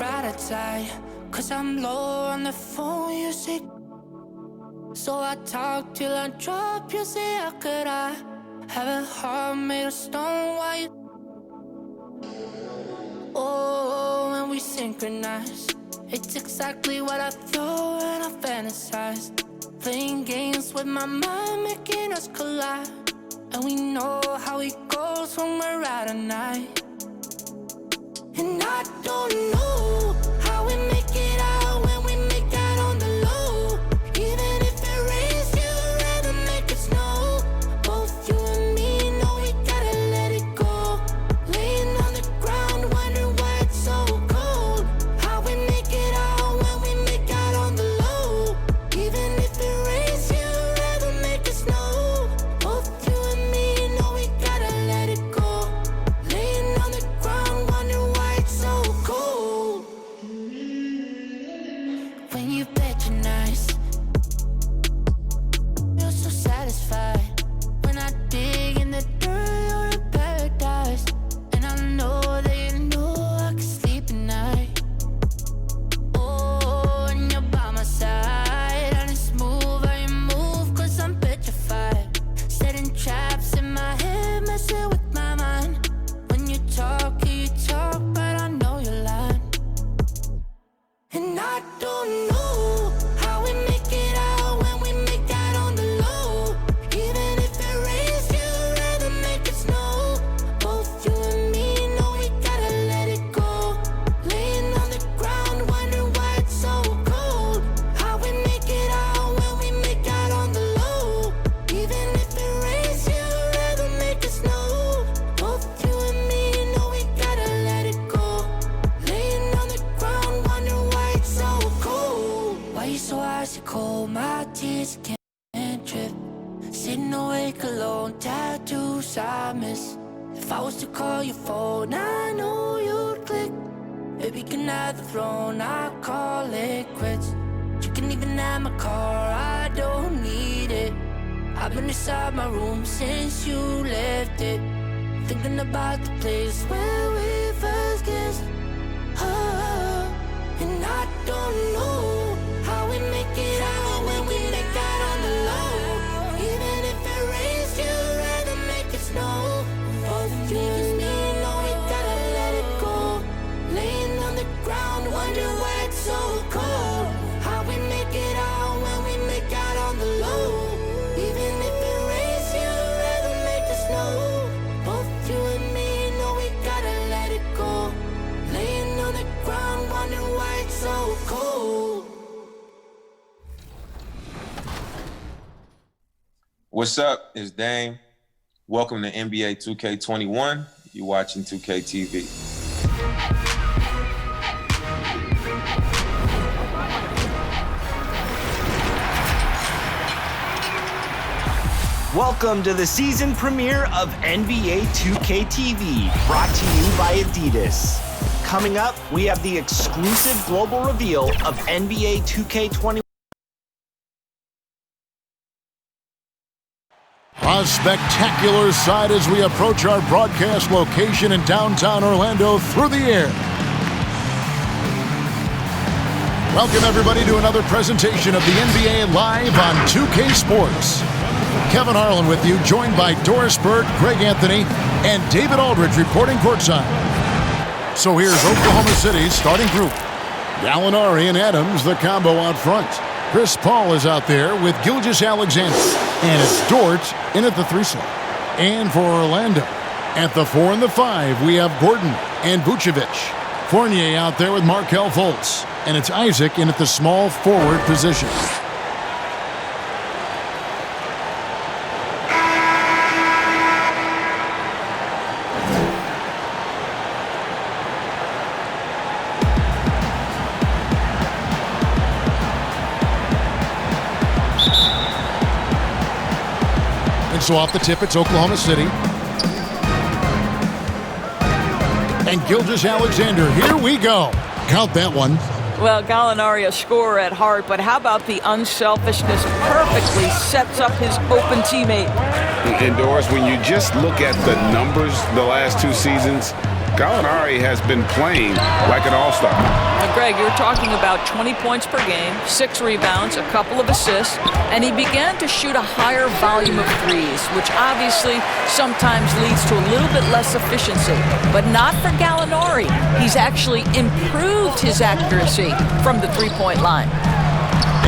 brighter side, 'cause I'm low on the phone, you say. So I talk till I drop, you say, how could I have a heart made of stone? Why you? Oh, when we synchronize, it's exactly what I thought and I fantasize. Playing games with my mind, making us collide. And we know how it goes when we're out at night. And I don't know how we make it out when we make out on the low. Even if it rains, you'd rather make it snow. Both you and me know we gotta let it go. Laying on the ground, wondering why it's so cold. How we make it out when we make out on the low. Even if it rains, you'd rather make it snow. Both you and me know we gotta let it go. Laying on the ground, wondering why it's so cold. When you patronize, you're so satisfied. When I dig in the dirt, you're in paradise. And I know that you know I can sleep at night. Oh, and you're by my side. And it's smooth how you move, 'cause I'm petrified. Setting traps in my head, messing with my mind. When you talk, but I know you're lying. And I don't know how we make it out when we make out on the low. Even if it rains, you'd rather make it snow. Both you and me know we gotta let it go. Laying on the ground, wondering why it's so cold. How we make it out when we make out on the low. Even if it rains, you'd rather make it snow. Both you and me know we gotta let it go. Laying on the ground, wondering why it's so cold. Why you so icy cold? My tears can't drip. Sitting awake alone, tattoos I miss. If I was to call your phone, I know you'd click. Baby, can I have the throne? I call it quits. You can even have my car, I don't need it. I've been inside my room since you left it, thinking about the place where we first kissed. Oh, and I don't know how we make it out when we make out on the low. Even if it rains, you'd rather make it snow. Both you and me know we gotta let it go. Laying on the ground, wondering why it's so cold. How we make it out when we make out on the low. Even if it rains, you'd rather make it snow. Both you and me know we gotta let it go. Laying on the ground, wondering why it's so cold. What's up? It's Dame. Welcome to NBA 2K21. You're watching 2K TV. Welcome to the season premiere of NBA 2K TV, brought to you by Adidas. Coming up, we have the exclusive global reveal of NBA 2K21. A spectacular sight as we approach our broadcast location in downtown Orlando through the air. Welcome everybody to another presentation of the NBA Live on 2K Sports. Kevin Harlan with you, joined by Doris Bird, Greg Anthony, and David Aldridge reporting courtside. So here's Oklahoma City's starting group. Gallinari and Adams, the combo out front. Chris Paul is out there with Gilgeous-Alexander. And it's Dort in at the 3 slot. And for Orlando, at the 4 and the 5, we have Gordon and Vucevic. Fournier out there with Markelle Fultz. And it's Isaac in at the small forward position. So off the tip, it's Oklahoma City. And Gilgeous-Alexander, here we go. Count that one. Well, Gallinari a scorer at heart, but how about the unselfishness? Perfectly sets up his open teammate. And Doris, when you just look at the numbers the last two seasons, Gallinari has been playing like an all-star. Now, Greg, you're talking about 20 points per game, 6 rebounds, a couple of assists, and he began to shoot a higher volume of threes, which obviously sometimes leads to a little bit less efficiency. But not for Gallinari. He's actually improved his accuracy from the three-point line.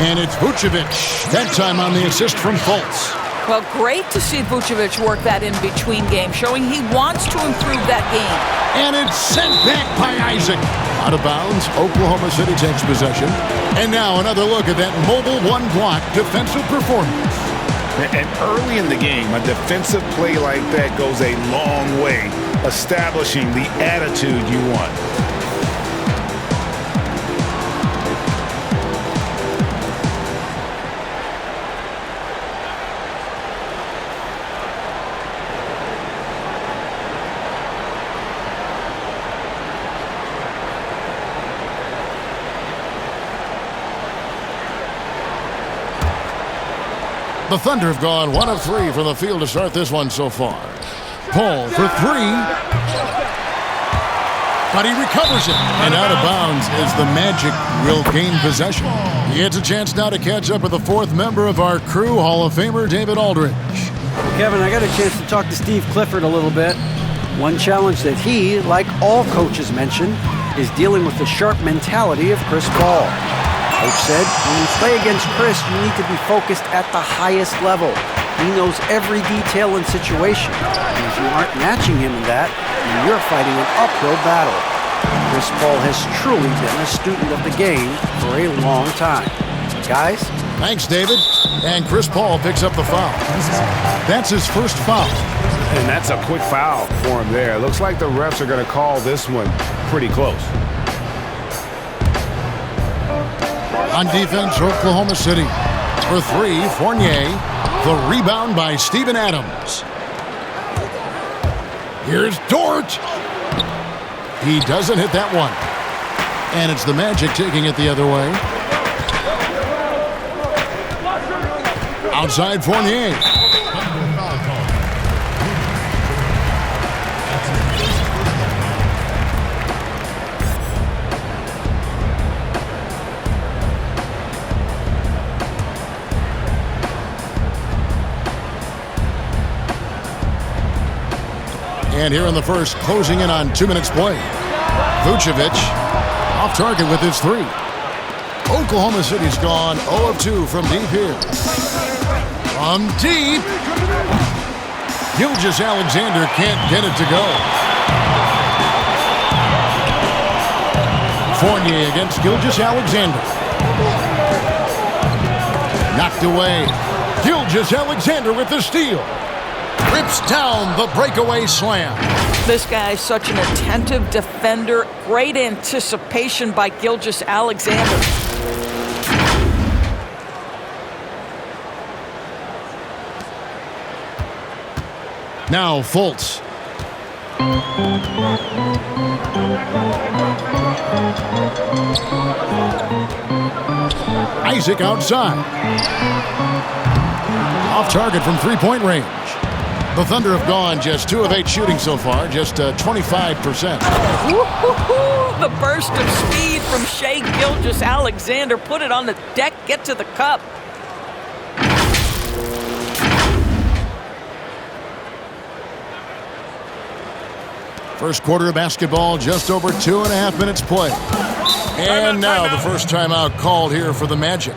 And it's Vucevic, that time on the assist from Fultz. Well, great to see Vucevic work that in between games, showing he wants to improve that game. And it's sent back by Isaac. Out of bounds, Oklahoma City takes possession. And now another look at that mobile one-block defensive performance. And early in the game, a defensive play like that goes a long way, establishing the attitude you want. The Thunder have gone 1 of 3 from the field to start this one so far. Paul for 3. But he recovers it. And out of bounds as the Magic will gain possession. He gets a chance now to catch up with the fourth member of our crew, Hall of Famer David Aldridge. Kevin, I got a chance to talk to Steve Clifford a little bit. One challenge that he, like all coaches mention, is dealing with the sharp mentality of Chris Paul. Coach said, when you play against Chris, you need to be focused at the highest level. He knows every detail and situation. And if you aren't matching him in that, then you're fighting an uphill battle. Chris Paul has truly been a student of the game for a long time. Guys? Thanks, David. And Chris Paul picks up the foul. That's his first foul. And that's a quick foul for him there. Looks like the refs are going to call this one pretty close. On defense, Oklahoma City. For 3, Fournier. The rebound by Steven Adams. Here's Dort. He doesn't hit that one. And it's the Magic taking it the other way. Outside Fournier. And here in the first, closing in on 2 minutes play. Vucevic off target with his 3. Oklahoma City's gone 0 of 2 from deep here. From deep. Gilgeous-Alexander can't get it to go. Fournier against Gilgeous-Alexander. Knocked away. Gilgeous-Alexander with the steal. Rips down the breakaway slam. This guy is such an attentive defender. Great anticipation by Gilgeous-Alexander. Now Fultz. Isaac outside. Off target from three-point range. The Thunder have gone just 2 of 8 shooting so far, just 25%. The burst of speed from Shai Gilgeous-Alexander. Put it on the deck, get to the cup. First quarter of basketball, just over 2.5 minutes play. And now the first timeout called here for the Magic.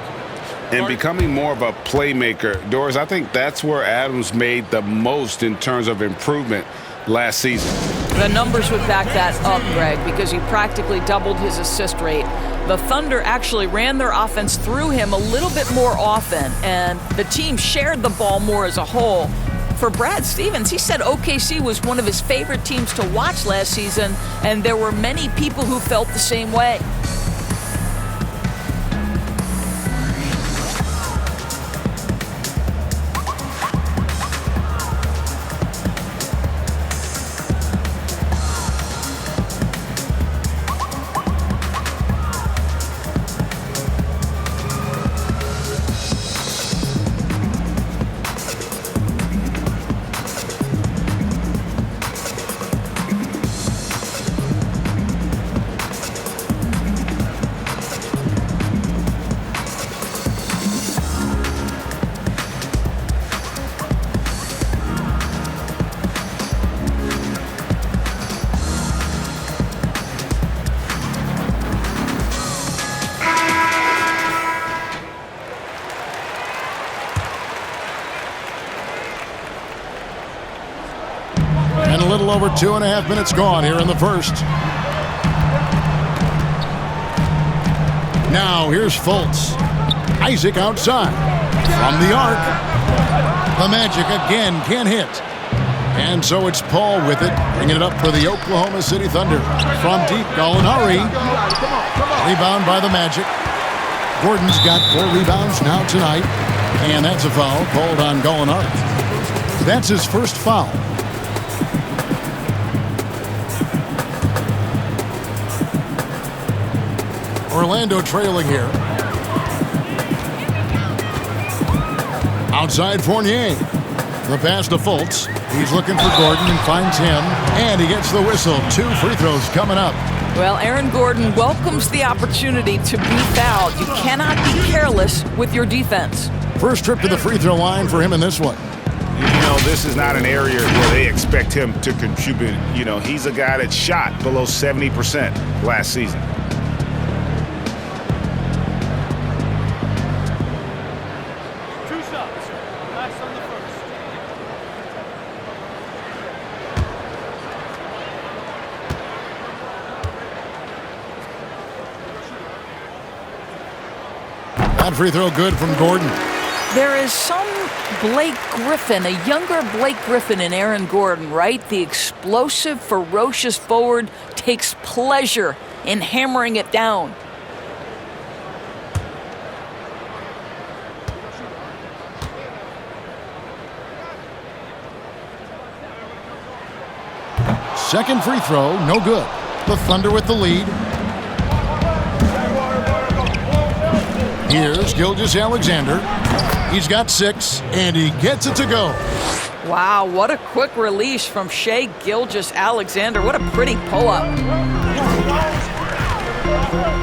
And becoming more of a playmaker. Doris, I think that's where Adams made the most in terms of improvement last season. The numbers would back that up, Greg, because he practically doubled his assist rate. The Thunder actually ran their offense through him a little bit more often, and the team shared the ball more as a whole. For Brad Stevens, he said OKC was one of his favorite teams to watch last season, and there were many people who felt the same way. little over 2.5 minutes gone here in the first. Now here's Fultz. Isaac outside. From the arc. The Magic again can't hit. And so it's Paul with it, bringing it up for the Oklahoma City Thunder. From deep, Gallinari. Rebound by the Magic. Gordon's got 4 rebounds now tonight. And that's a foul called on Gallinari. That's his first foul. Orlando trailing here. Outside Fournier. The pass to Fultz. He's looking for Gordon and finds him. And he gets the whistle. 2 free throws coming up. Well, Aaron Gordon welcomes the opportunity to be fouled. You cannot be careless with your defense. First trip to the free throw line for him in this one. You know, this is not an area where they expect him to contribute. You know, he's a guy that shot below 70% last season. That free throw good from Gordon. There is some Blake Griffin, a younger Blake Griffin in Aaron Gordon, right? The explosive, ferocious forward takes pleasure in hammering it down. Second free throw, no good. The Thunder with the lead. Here's Gilgeous-Alexander. He's got 6, and he gets it to go. Wow, what a quick release from Shai Gilgeous-Alexander. What a pretty pull-up.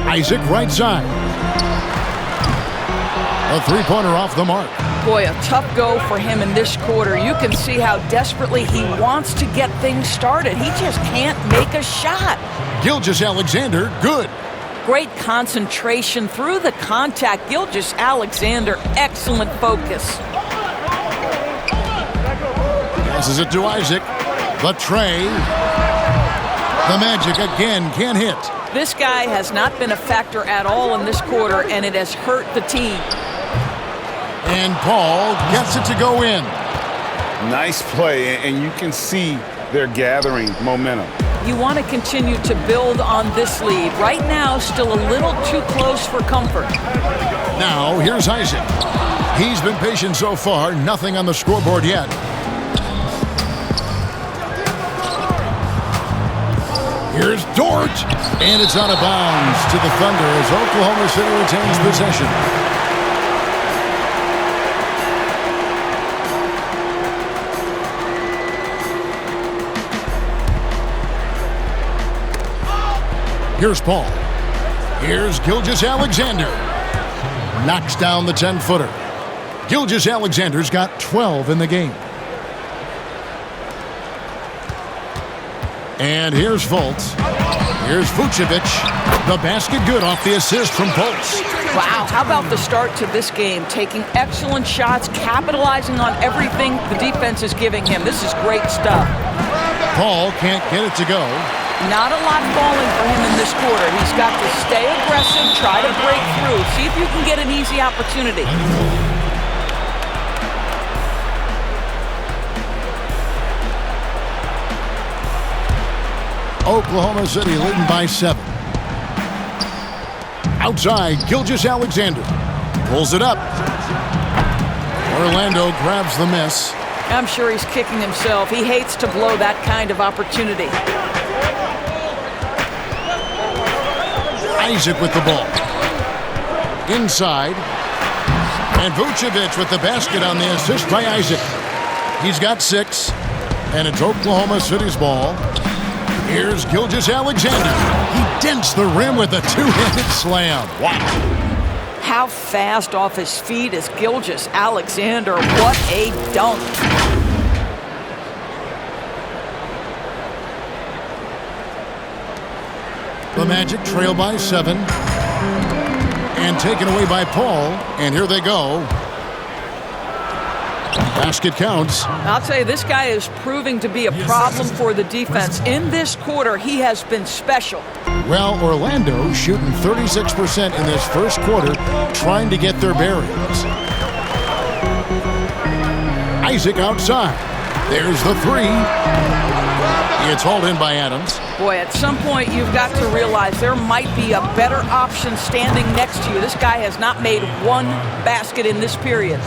Isaac right side. A three-pointer off the mark. Boy, a tough go for him in this quarter. You can see how desperately he wants to get things started. He just can't make a shot. Gilgeous-Alexander, good. Great concentration through the contact. Gilgeous-Alexander, excellent focus. Passes it to Isaac. The tray. The Magic again can't hit. This guy has not been a factor at all in this quarter, and it has hurt the team. And Paul gets it to go in. Nice play, and you can see they're gathering momentum. You want to continue to build on this lead. Right now, still a little too close for comfort. Now, here's Isaac. He's been patient so far, nothing on the scoreboard yet. Here's Dort, and it's out of bounds to the Thunder as Oklahoma City retains possession. Here's Paul. Here's Gilgeous-Alexander. Knocks down the 10-footer. Gilgeous-Alexander's got 12 in the game. And here's Fultz. Here's Vucevic. The basket good off the assist from Fultz. Wow, how about the start to this game? Taking excellent shots, capitalizing on everything the defense is giving him. This is great stuff. Paul can't get it to go. Not a lot falling for him in this quarter. He's got to stay aggressive, try to break through. See if you can get an easy opportunity. Oklahoma City leading by 7. Outside, Gilgeous-Alexander pulls it up. Orlando grabs the miss. I'm sure he's kicking himself. He hates to blow that kind of opportunity. Isaac with the ball. Inside. And Vucevic with the basket on the assist by Isaac. He's got 6. And it's Oklahoma City's ball. Here's Gilgeous-Alexander. He dents the rim with a 2-handed slam. Wow. How fast off his feet is Gilgeous-Alexander. What a dunk. The Magic trail by 7. And taken away by Paul. And here they go. Basket counts. I'll tell you, this guy is proving to be a problem for the defense. In this quarter, he has been special. Well, Orlando shooting 36% in this first quarter, trying to get their bearings. Isaac outside. There's the three. It's hauled in by Adams. Boy, at some point, you've got to realize there might be a better option standing next to you. This guy has not made one basket in this period.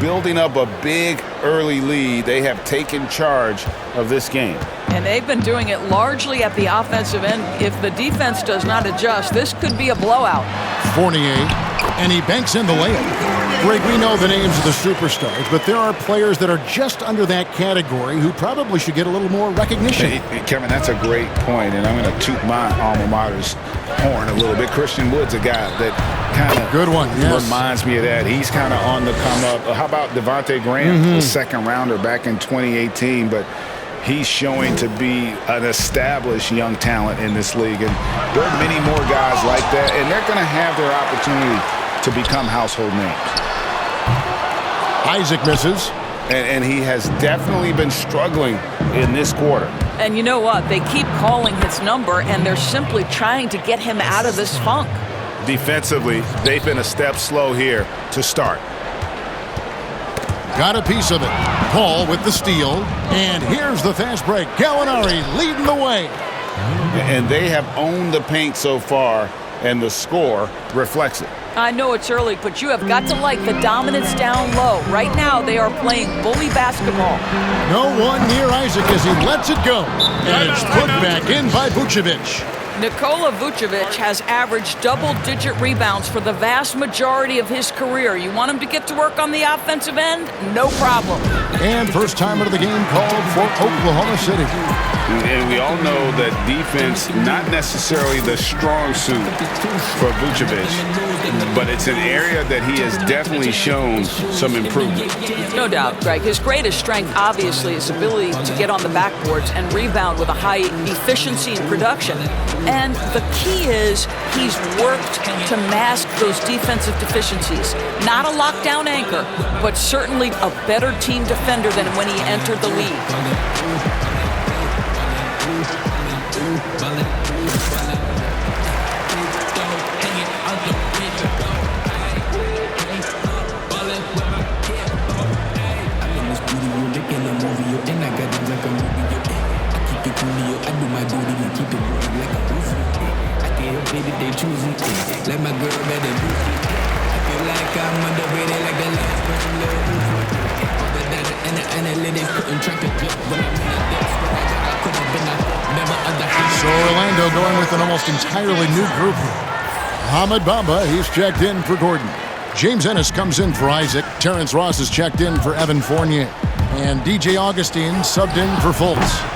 Building up a big early lead, they have taken charge of this game. And they've been doing it largely at the offensive end. If the defense does not adjust, this could be a blowout. Fournier, and he banks in the layup. Greg, we know the names of the superstars, but there are players that are just under that category who probably should get a little more recognition. Hey, Kevin, that's a great point, and I'm going to toot my alma mater's horn a little bit. Christian Wood's a guy that kind of good one, yes. Reminds me of that. He's kind of on the come up. How about Devontae Graham, the second rounder back in 2018, but he's showing to be an established young talent in this league, and there are many more guys like that, and they're going to have their opportunity to become household names. Isaac misses. And he has definitely been struggling in this quarter. And you know what? They keep calling his number, and they're simply trying to get him out of this funk. Defensively, they've been a step slow here to start. Got a piece of it. Paul with the steal. And here's the fast break. Gallinari leading the way. And they have owned the paint so far, and the score reflects it. I know it's early, but you have got to like the dominance down low. Right now, they are playing bully basketball. No one near Isaac as he lets it go. And it's put back in by Vucevic. Nikola Vucevic has averaged double-digit rebounds for the vast majority of his career. You want him to get to work on the offensive end? No problem. And first timer of the game called for Oklahoma City. And we all know that defense, not necessarily the strong suit for Vucevic, but it's an area that he has definitely shown some improvement. No doubt, Greg. His greatest strength, obviously, is ability to get on the backboards and rebound with a high efficiency and production. And the key is he's worked to mask those defensive deficiencies. Not a lockdown anchor, but certainly a better team defender than when he entered the league. Let my girl better do it. I feel like I'm underrated like the last person All the data and the analytics couldn't track the clip when I'm in the depths. I could have been a member of the So Orlando going with an almost entirely new group here. Mohamed Bamba, he's checked in for Gordon. James Ennis comes in for Isaac. Terrence Ross is checked in for Evan Fournier. And DJ Augustine subbed in for Fultz.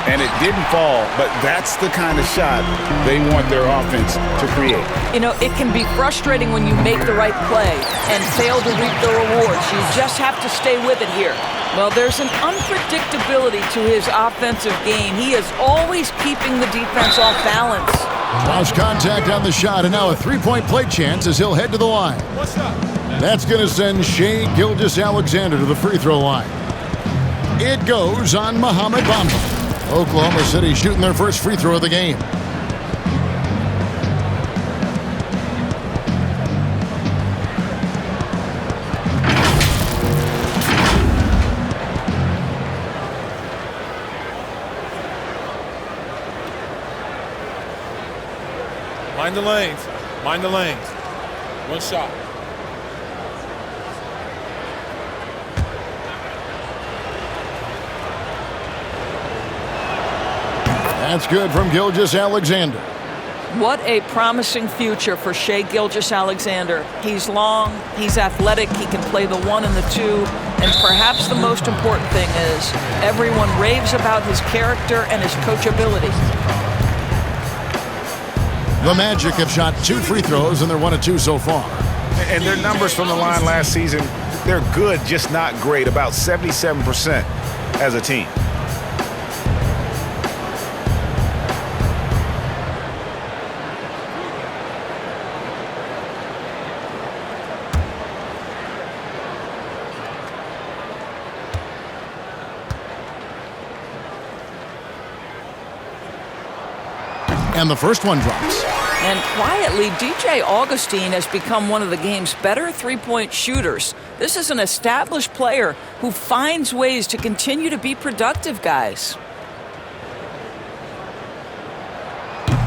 And it didn't fall, but that's the kind of shot they want their offense to create. You know, it can be frustrating when you make the right play and fail to reap the rewards. You just have to stay with it here. Well, there's an unpredictability to his offensive game. He is always keeping the defense off balance. Lost contact on the shot, and now a three-point play chance as he'll head to the line. That's going to send Shai Gilgeous-Alexander to the free throw line. It goes on Mohamed Bamba. Oklahoma City shooting their first free throw of the game. Mind the lanes. Mind the lanes. One shot. That's good from Gilgeous-Alexander. What a promising future for Shai Gilgeous-Alexander. He's long, he's athletic, he can play the 1 and the 2, and perhaps the most important thing is everyone raves about his character and his coachability. The Magic have shot 2 free throws, and they're 1 of 2 so far. And their numbers from the line last season, they're good, just not great, about 77% as a team. And the first one drops. And quietly, DJ Augustine has become one of the game's better three-point shooters. This is an established player who finds ways to continue to be productive, guys.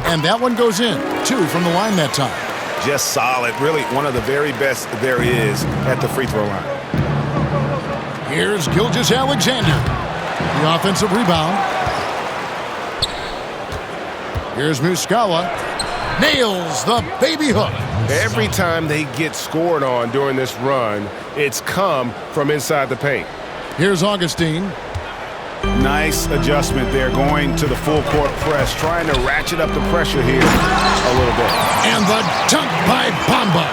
And that one goes in. 2 from the line that time. Just solid. Really one of the very best there is at the free throw line. Here's Gilgeous-Alexander. The offensive rebound. Here's Muscala. Nails the baby hook. Every time they get scored on during this run, it's come from inside the paint. Here's Augustine. Nice adjustment there, going to the full court press, trying to ratchet up the pressure here a little bit. And the dunk by Bamba.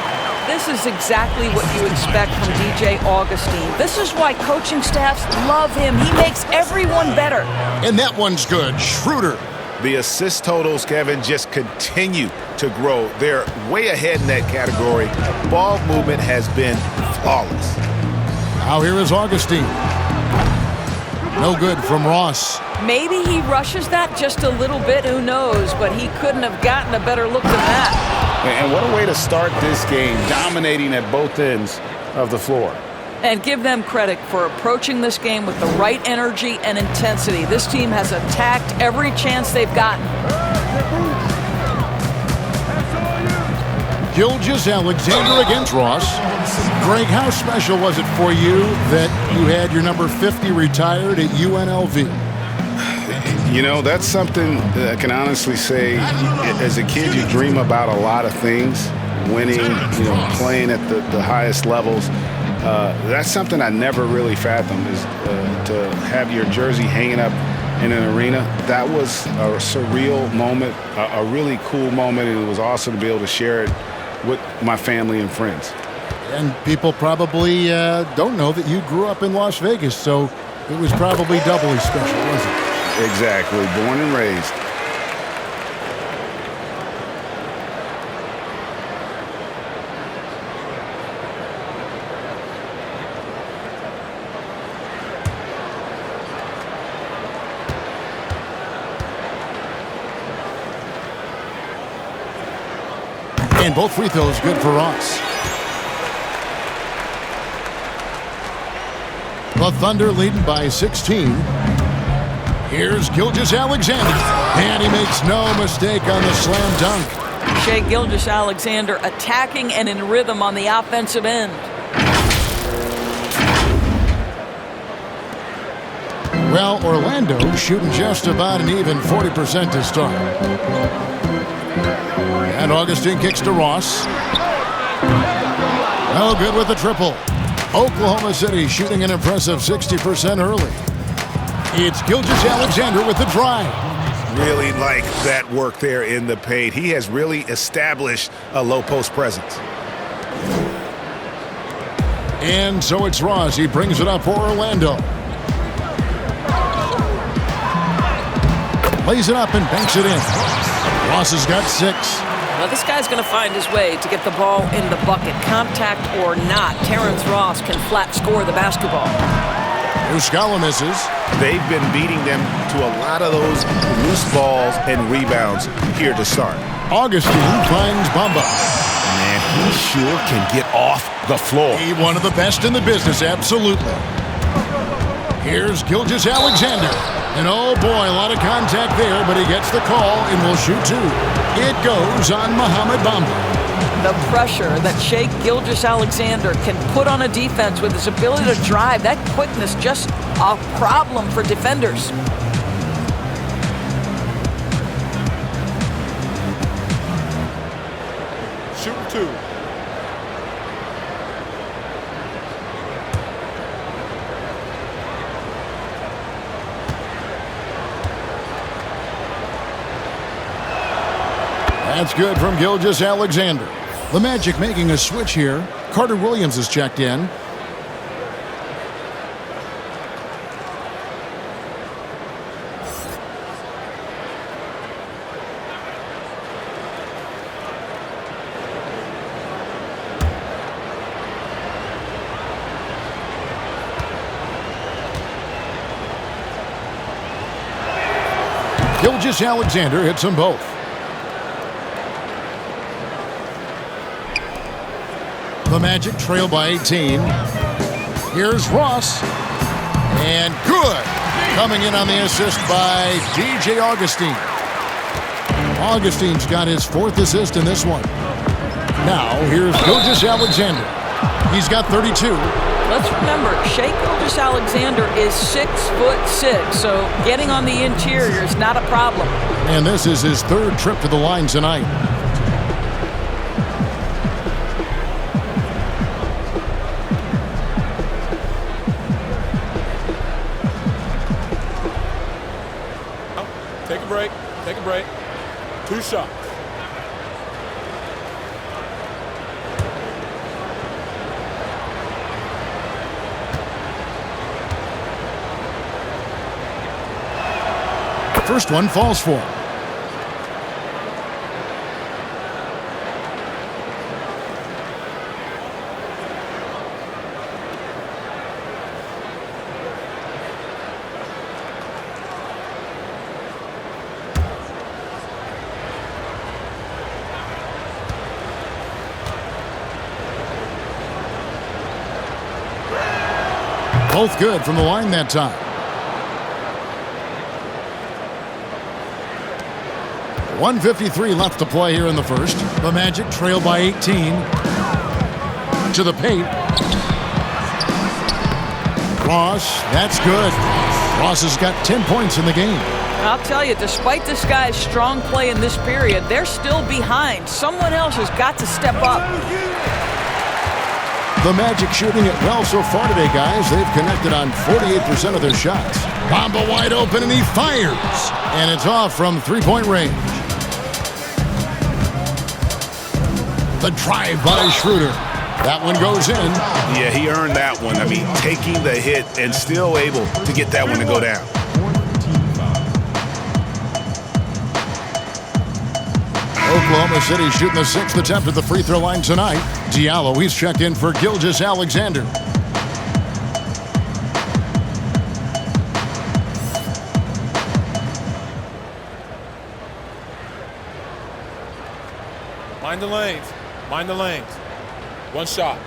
This is exactly what you expect from DJ Augustine. This is why coaching staffs love him. He makes everyone better. And that one's good. Schroeder. The assist totals, Kevin, just continue to grow. They're way ahead in that category. Ball movement has been flawless. Now here is Augustine. No good from Ross. Maybe he rushes that just a little bit, who knows, but he couldn't have gotten a better look than that. And what a way to start this game, dominating at both ends of the floor. And give them credit for approaching this game with the right energy and intensity. This team has attacked every chance they've gotten. Gilgeous-Alexander against Ross. Greg, how special was it for you that you had your number 50 retired at UNLV? You know, that's something that I can honestly say. As a kid, you dream about a lot of things, winning, playing at the highest levels. That's something I never really fathomed, is to have your jersey hanging up in an arena. That was a surreal moment, a really cool moment, and it was awesome to be able to share it with my family and friends. And people probably don't know that you grew up in Las Vegas, so it was probably doubly special, wasn't it? Exactly, born and raised. And both free throws good for Ross. The Thunder leading by 16. Here's Gilgeous-Alexander. And he makes no mistake on the slam dunk. Shai Gilgeous-Alexander attacking and in rhythm on the offensive end. Well, Orlando shooting just about an even 40% to start. And Augustine kicks to Ross. No good with the triple. Oklahoma City shooting an impressive 60% early. It's Gilgeous-Alexander with the drive. Really like that work there in the paint. He has really established a low post presence. And so it's Ross. He brings it up for Orlando. Lays it up and banks it in. Ross has got 6. Well, this guy's going to find his way to get the ball in the bucket. Contact or not, Terrence Ross can flat score the basketball. Muscala misses. They've been beating them to a lot of those loose balls and rebounds here to start. Augustine finds Bamba. Man, he sure can get off the floor. He one of the best in the business, absolutely. Here's Gilgeous-Alexander. And oh boy, a lot of contact there, but he gets the call and will shoot 2. It goes on Mohamed Bamba. The pressure that Shai Gilgeous-Alexander can put on a defense with his ability to drive, that quickness, just a problem for defenders. Shoot 2. That's good from Gilgeous-Alexander. The Magic making a switch here. Carter Williams is checked in. Gilgeous-Alexander hits them both. The Magic trail by 18. Here's Ross. And good. Coming in on the assist by DJ Augustine. Augustine's got his 4th assist in this one. Now, here's Gilgeous-Alexander. He's got 32. Let's remember, Shai Gilgeous-Alexander is 6'6", so getting on the interior is not a problem. And this is his 3rd trip to the line tonight. Take a break. Take a break. 2 shots. First one falls for him. Both good from the line that time. .153 left to play here in the first. The Magic trail by 18. To the paint. Ross, that's good. Ross has got 10 points in the game. I'll tell you, despite this guy's strong play in this period, they're still behind. Someone else has got to step up. The Magic shooting it well so far today, guys. They've connected on 48% of their shots. Bamba wide open, and he fires. And it's off from three-point range. The drive by Schroeder. That one goes in. Yeah, he earned that one. I mean, taking the hit and still able to get that one to go down. Oklahoma City shooting the 6th attempt at the free throw line tonight. Diallo, he's checked in for Gilgeous-Alexander. Mind the lanes. Mind the lanes. 1 shot.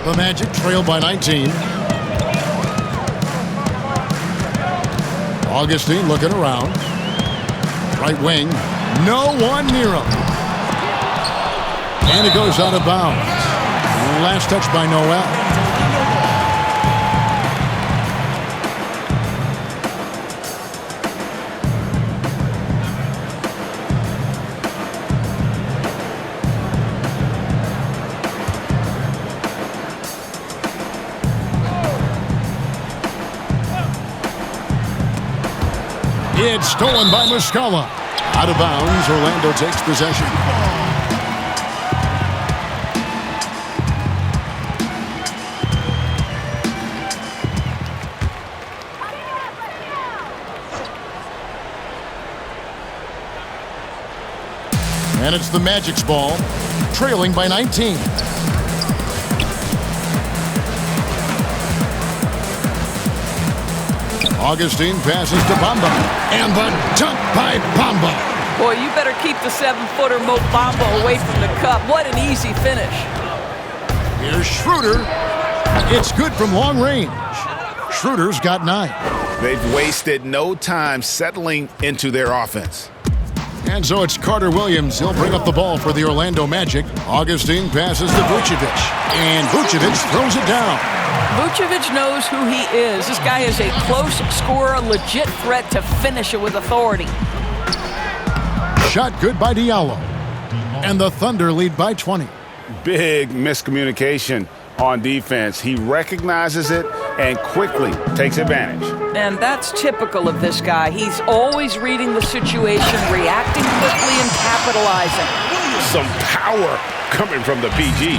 The Magic trail by 19. Augustine looking around. Right wing. No one near him. And it goes out of bounds. Last touch by Noel. It's stolen by Muscala. Out of bounds, Orlando takes possession. And it's the Magic's ball, trailing by 19. Augustine passes to Bamba. And the dunk by Bamba. Boy, you better keep the 7-footer Mo Bamba away from the cup. What an easy finish. Here's Schroeder. It's good from long range. Schroeder's got 9. They've wasted no time settling into their offense. And so it's Carter Williams. He'll bring up the ball for the Orlando Magic. Augustine passes to Vucevic. And Vucevic throws it down. Vucevic knows who he is. This guy is a close scorer, a legit threat to finish it with authority. Shot good by Diallo. And the Thunder lead by 20. Big miscommunication on defense. He recognizes it and quickly takes advantage. And that's typical of this guy. He's always reading the situation, reacting quickly, and capitalizing. Some power coming from the PG.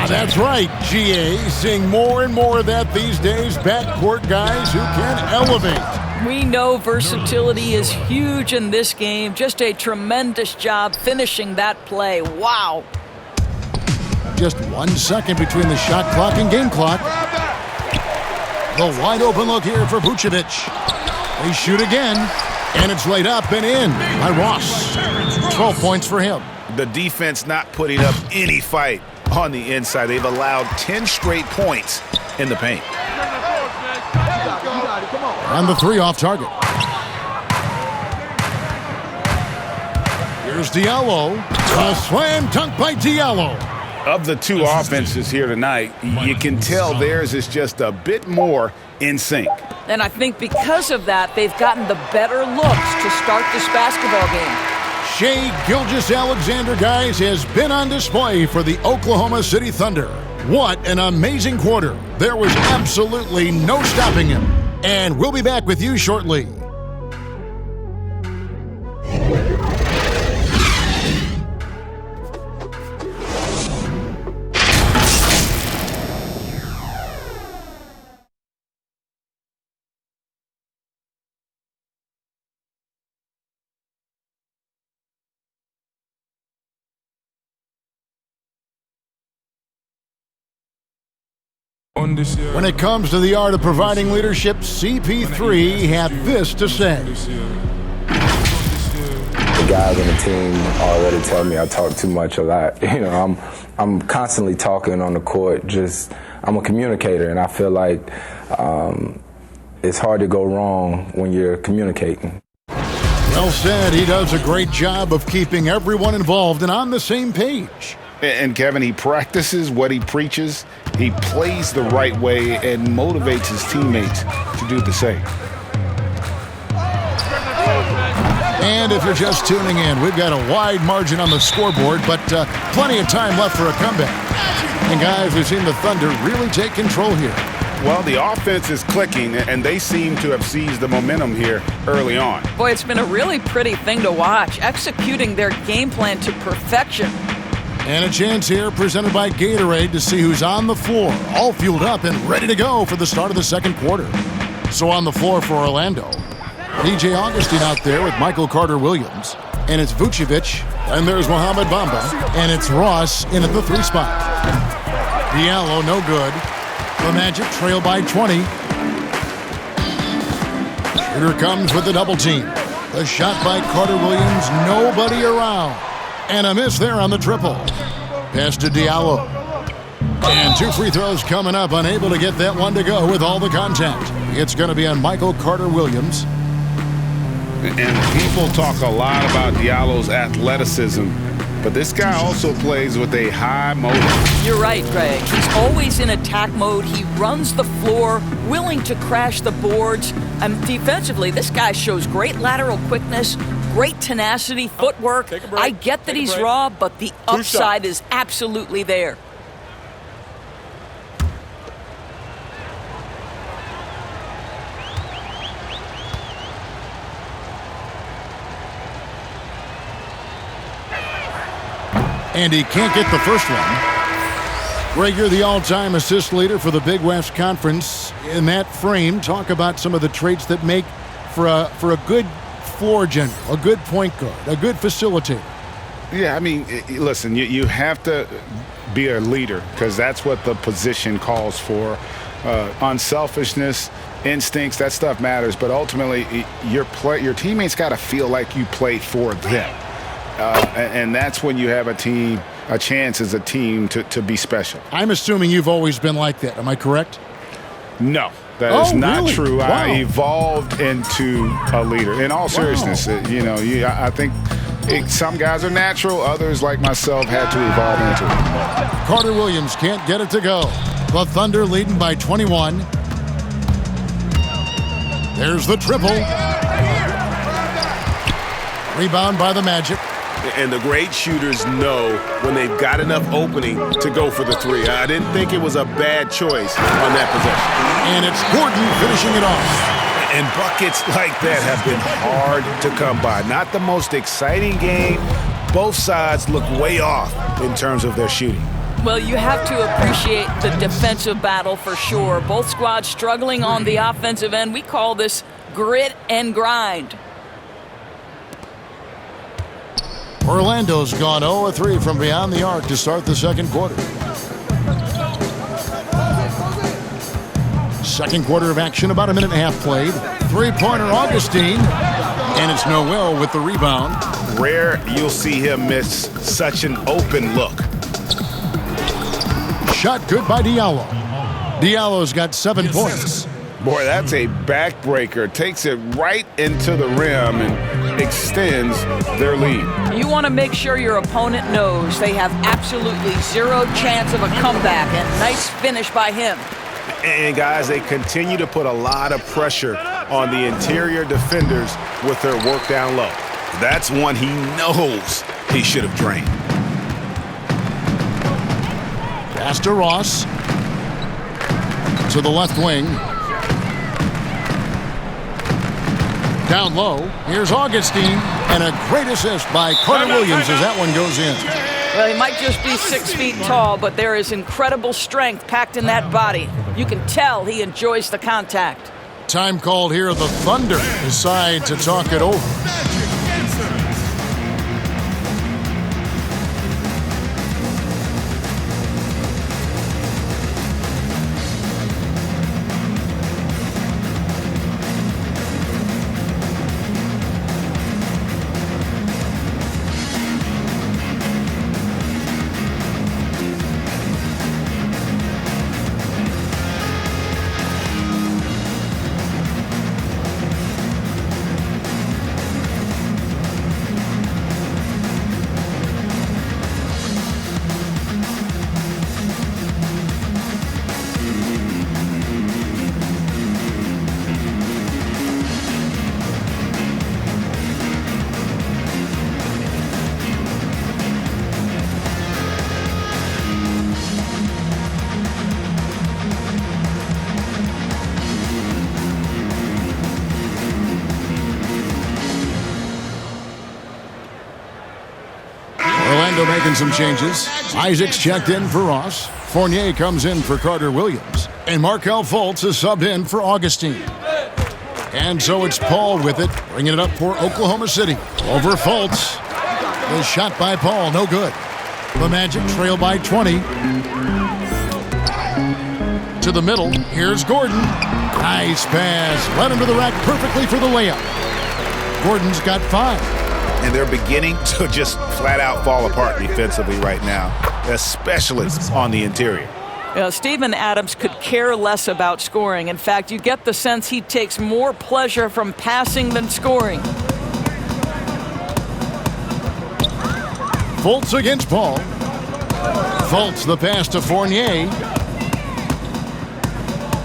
That's right, GA. Seeing more and more of that these days. Backcourt guys who can elevate. We know versatility is huge in this game. Just a tremendous job finishing that play. Wow. Just 1 second between the shot clock and game clock. The wide open look here for Vucevic. They shoot again, and it's laid up and in by Ross. 12 points for him. The defense not putting up any fight on the inside. They've allowed 10 straight points in the paint. And the three off target. Here's Diallo. A slam dunk by Diallo. Of the two offenses here tonight, you can tell theirs is just a bit more in sync. And I think because of that, they've gotten the better looks to start this basketball game. Shai Gilgeous-Alexander, guys, has been on display for the Oklahoma City Thunder. What an amazing quarter. There was absolutely no stopping him. And we'll be back with you shortly. When it comes to the art of providing leadership, CP3 had this to say. The guys on the team already tell me I talk too much a lot. You know, I'm constantly talking on the court. I'm a communicator, and I feel like it's hard to go wrong when you're communicating. Well said. He does a great job of keeping everyone involved and on the same page. And Kevin, he practices what he preaches. He plays the right way and motivates his teammates to do the same. And if you're just tuning in, we've got a wide margin on the scoreboard, but plenty of time left for a comeback. And guys, we've seen the Thunder really take control here. Well, the offense is clicking, and they seem to have seized the momentum here early on. Boy, it's been a really pretty thing to watch, executing their game plan to perfection. And a chance here presented by Gatorade to see who's on the floor, all fueled up and ready to go for the start of the second quarter. So on the floor for Orlando, DJ Augustine out there with Michael Carter-Williams. And it's Vucevic, and there's Mohamed Bamba, and it's Ross in at the 3 spot. Diallo, no good. The Magic trail by 20. Shooter comes with the double team. The shot by Carter-Williams, nobody around. And a miss there on the triple. Pass to Diallo. And 2 free throws coming up, unable to get that one to go with all the contact. It's going to be on Michael Carter-Williams. And people talk a lot about Diallo's athleticism, but this guy also plays with a high motor. You're right, Greg. He's always in attack mode. He runs the floor, willing to crash the boards. And defensively, this guy shows great lateral quickness, great tenacity, footwork. I get that he's raw, but the upside is absolutely there. And he can't get the first one. Greg, you're the all-time assist leader for the Big West Conference. In that frame, talk about some of the traits that make for a good floor general, a good point guard, a good facilitator. Yeah, I mean, listen, you have to be a leader because that's what the position calls for. Unselfishness, instincts, that stuff matters. But ultimately, your teammates got to feel like you played for them. And that's when you have a chance as a team to be special. I'm assuming you've always been like that. Am I correct? No, that is not really? true. Wow. I evolved into a leader. In all seriousness, I think some guys are natural. Others, like myself, had to evolve into it. Carter-Williams can't get it to go. The Thunder leading by 21. There's the triple. Rebound by the Magic. And the great shooters know when they've got enough opening to go for the 3. I didn't think it was a bad choice on that possession. And it's Gordon finishing it off. And buckets like that have been hard to come by. Not the most exciting game. Both sides look way off in terms of their shooting. Well, you have to appreciate the defensive battle for sure. Both squads struggling on the offensive end. We call this grit and grind. Orlando's gone 0-3 from beyond the arc to start the second quarter. Second quarter of action, about a minute and a half played. Three-pointer Augustine, and it's Noel with the rebound. Rare you'll see him miss such an open look. Shot good by Diallo. Diallo's got 7 points. Boy, that's a backbreaker. Takes it right into the rim and extends their lead. You want to make sure your opponent knows they have absolutely zero chance of a comeback, and nice finish by him. And guys, they continue to put a lot of pressure on the interior defenders with their work down low. That's one he knows he should have drained. Pass to Ross. To the left wing. Down low. Here's Augustine. And a great assist by Carter Williams as that one goes in. Well, he might just be 6 feet tall, but there is incredible strength packed in that body. You can tell he enjoys the contact. Time called here. The Thunder decide to talk it over. Orlando making some changes. Isaac's checked in for Ross. Fournier comes in for Carter Williams. And Markelle Fultz is subbed in for Augustine. And so it's Paul with it, bringing it up for Oklahoma City. Over Fultz. The shot by Paul, no good. The Magic trail by 20. To the middle, here's Gordon. Nice pass, led him to the rack perfectly for the layup. Gordon's got 5. And they're beginning to just flat out fall apart defensively right now, especially on the interior. Steven Adams could care less about scoring. In fact, you get the sense he takes more pleasure from passing than scoring. Fultz against Paul. Fultz the pass to Fournier.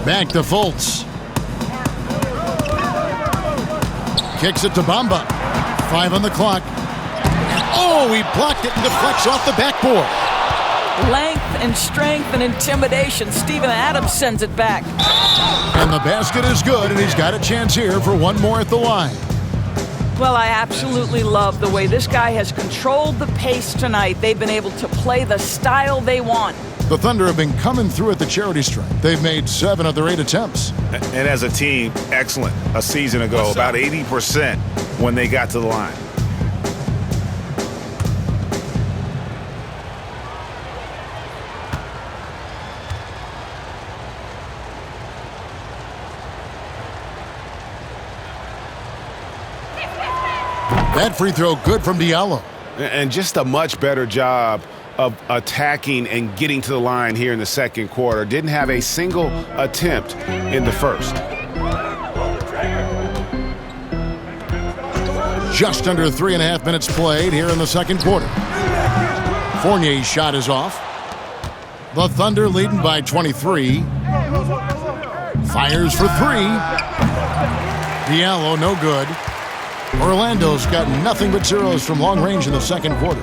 Back to Fultz. Kicks it to Bamba. 5 on the clock. Oh, he blocked it and deflects off the backboard. Length and strength and intimidation. Steven Adams sends it back. And the basket is good, and he's got a chance here for one more at the line. Well, I absolutely love the way this guy has controlled the pace tonight. They've been able to play the style they want. The Thunder have been coming through at the charity stripe. They've made 7 of their 8 attempts. And as a team, excellent. A season ago, about 80% when they got to the line. That free throw good from Diallo. And just a much better job of attacking and getting to the line here in the second quarter. Didn't have a single attempt in the first. Just under 3.5 minutes played here in the second quarter. Fournier's shot is off. The Thunder leading by 23. Fires for 3. Diallo no good. Orlando's got nothing but zeros from long range in the second quarter.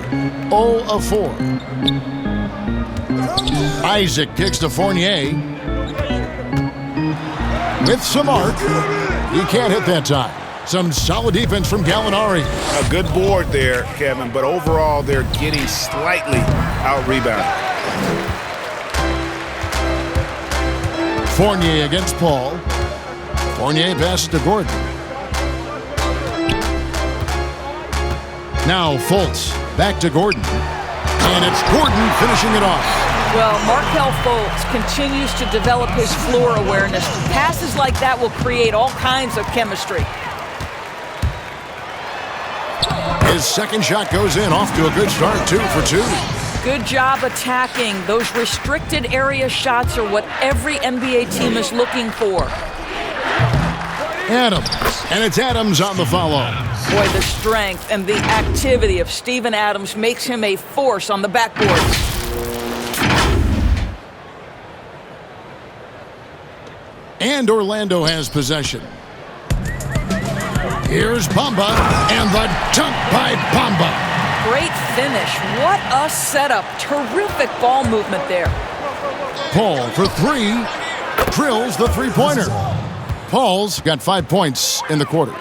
0 of 4. Isaac kicks to Fournier. With some arc. He can't hit that time. Some solid defense from Gallinari. A good board there, Kevin, but overall they're getting slightly out-rebounded. Fournier against Paul. Fournier passes to Gordon. Now Fultz, back to Gordon. And it's Gordon finishing it off. Well, Markelle Fultz continues to develop his floor awareness. Passes like that will create all kinds of chemistry. His second shot goes in, off to a good start, 2 for 2. Good job attacking. Those restricted area shots are what every NBA team is looking for. Adams, and it's Adams on the follow. Boy, the strength and the activity of Steven Adams makes him a force on the backboard. And Orlando has possession. Here's Bamba, and the dunk by Bamba. Great finish. What a setup. Terrific ball movement there. Paul for 3, drills the three-pointer. Paul's got 5 points in the quarter.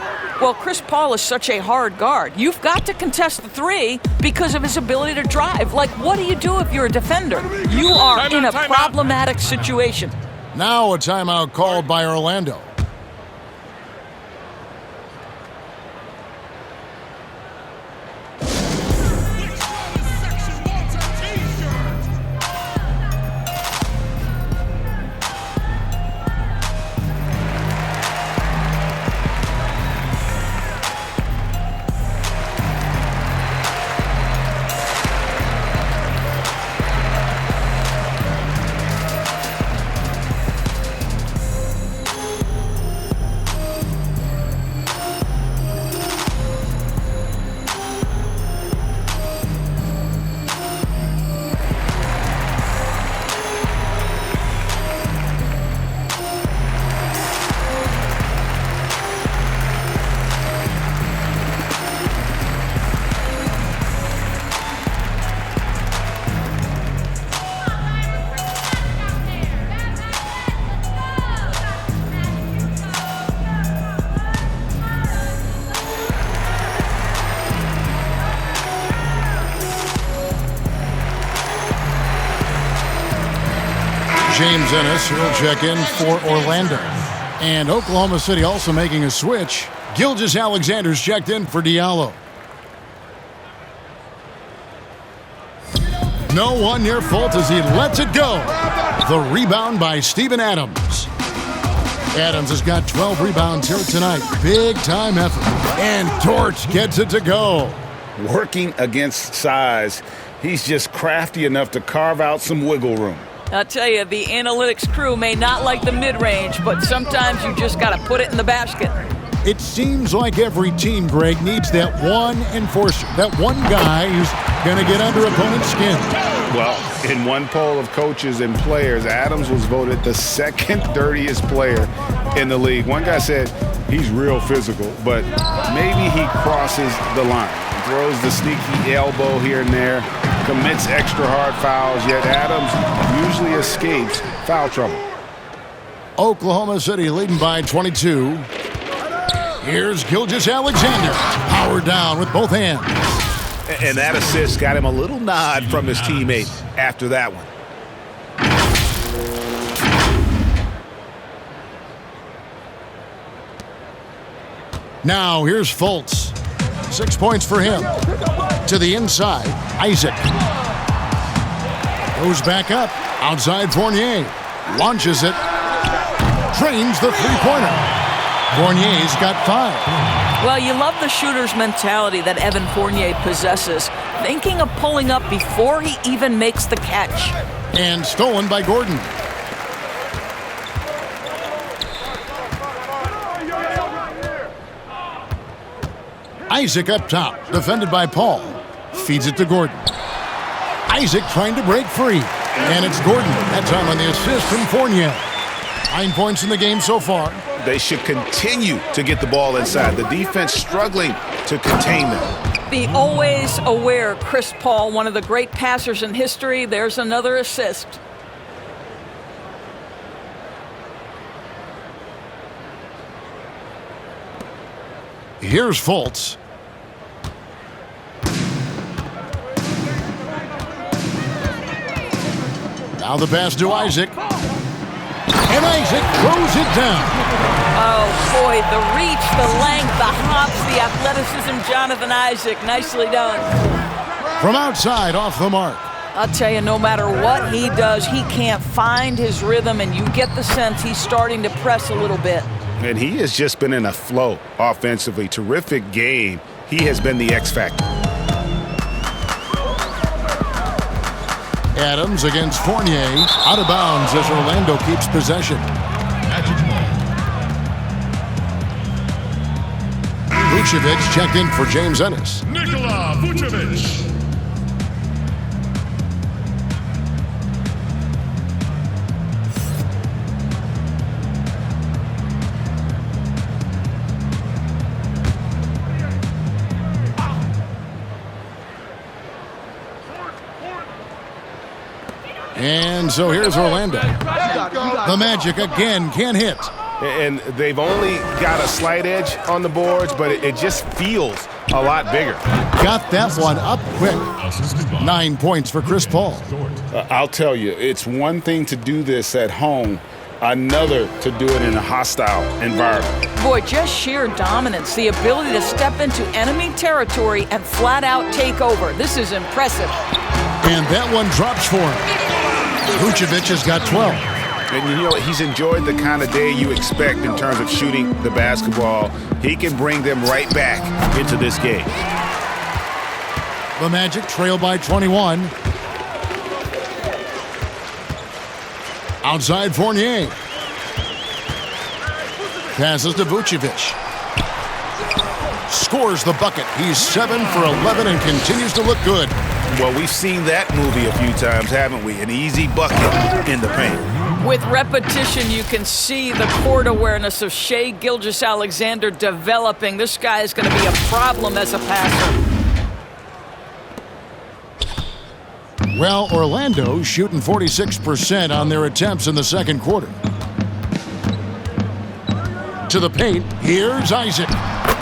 Well, Chris Paul is such a hard guard. You've got to contest the 3 because of his ability to drive. Like, what do you do if you're a defender? You are in a problematic situation. Now a timeout called by Orlando. James Ennis will check in for Orlando. And Oklahoma City also making a switch. Gilgeous-Alexander's checked in for Diallo. No one near Fultz as he lets it go. The rebound by Steven Adams. Adams has got 12 rebounds here tonight. Big time effort. And Torch gets it to go. Working against size, he's just crafty enough to carve out some wiggle room. I'll tell you, the analytics crew may not like the mid-range, but sometimes you just got to put it in the basket. It seems like every team, Greg, needs that one enforcer, that one guy who's going to get under opponent's skin. Well, in one poll of coaches and players, Adams was voted the second dirtiest player in the league. One guy said he's real physical, but maybe he crosses the line. Throws the sneaky elbow here and there, commits extra hard fouls, yet Adams usually escapes foul trouble. Oklahoma City leading by 22. Here's Gilgeous-Alexander, powered down with both hands. And that assist got him a little nod from his teammate after that one. Now here's Fultz. 6 points for him. To the inside, Isaac. Goes back up, outside Fournier. Launches it. Drains the three-pointer. Fournier's got 5. Well, you love the shooter's mentality that Evan Fournier possesses, thinking of pulling up before he even makes the catch. And stolen by Gordon. Isaac up top, defended by Paul. Feeds it to Gordon. Isaac trying to break free. And it's Gordon, that time on the assist from Fournier. 9 points in the game so far. They should continue to get the ball inside. The defense struggling to contain them. Be always aware, Chris Paul, one of the great passers in history. There's another assist. Here's Fultz. Now the pass to Isaac. And Isaac throws it down. Oh, boy, the reach, the length, the hops, the athleticism, Jonathan Isaac. Nicely done. From outside, off the mark. I'll tell you, no matter what he does, he can't find his rhythm, and you get the sense he's starting to press a little bit. And he has just been in a flow offensively. Terrific game. He has been the X factor. Adams against Fournier. Out of bounds as Orlando keeps possession. Vucevic checked in for James Ennis. Nikola Vucevic. And so here's Orlando. The Magic again can't hit. And they've only got a slight edge on the boards, but it just feels a lot bigger. Got that one up quick. 9 points for Chris Paul. I'll tell you, it's one thing to do this at home, another to do it in a hostile environment. Boy, just sheer dominance, the ability to step into enemy territory and flat out take over. This is impressive. And that one drops for him. Vucevic has got 12. And you know, he's enjoyed the kind of day you expect in terms of shooting the basketball. He can bring them right back into this game. The Magic trail by 21. Outside Fournier. Passes to Vucevic. Scores the bucket. He's 7 for 11 and continues to look good. Well, we've seen that movie a few times, haven't we? An easy bucket in the paint. With repetition, you can see the court awareness of Shai Gilgeous-Alexander developing. This guy is going to be a problem as a passer. Well, Orlando shooting 46% on their attempts in the second quarter. To the paint, here's Isaac.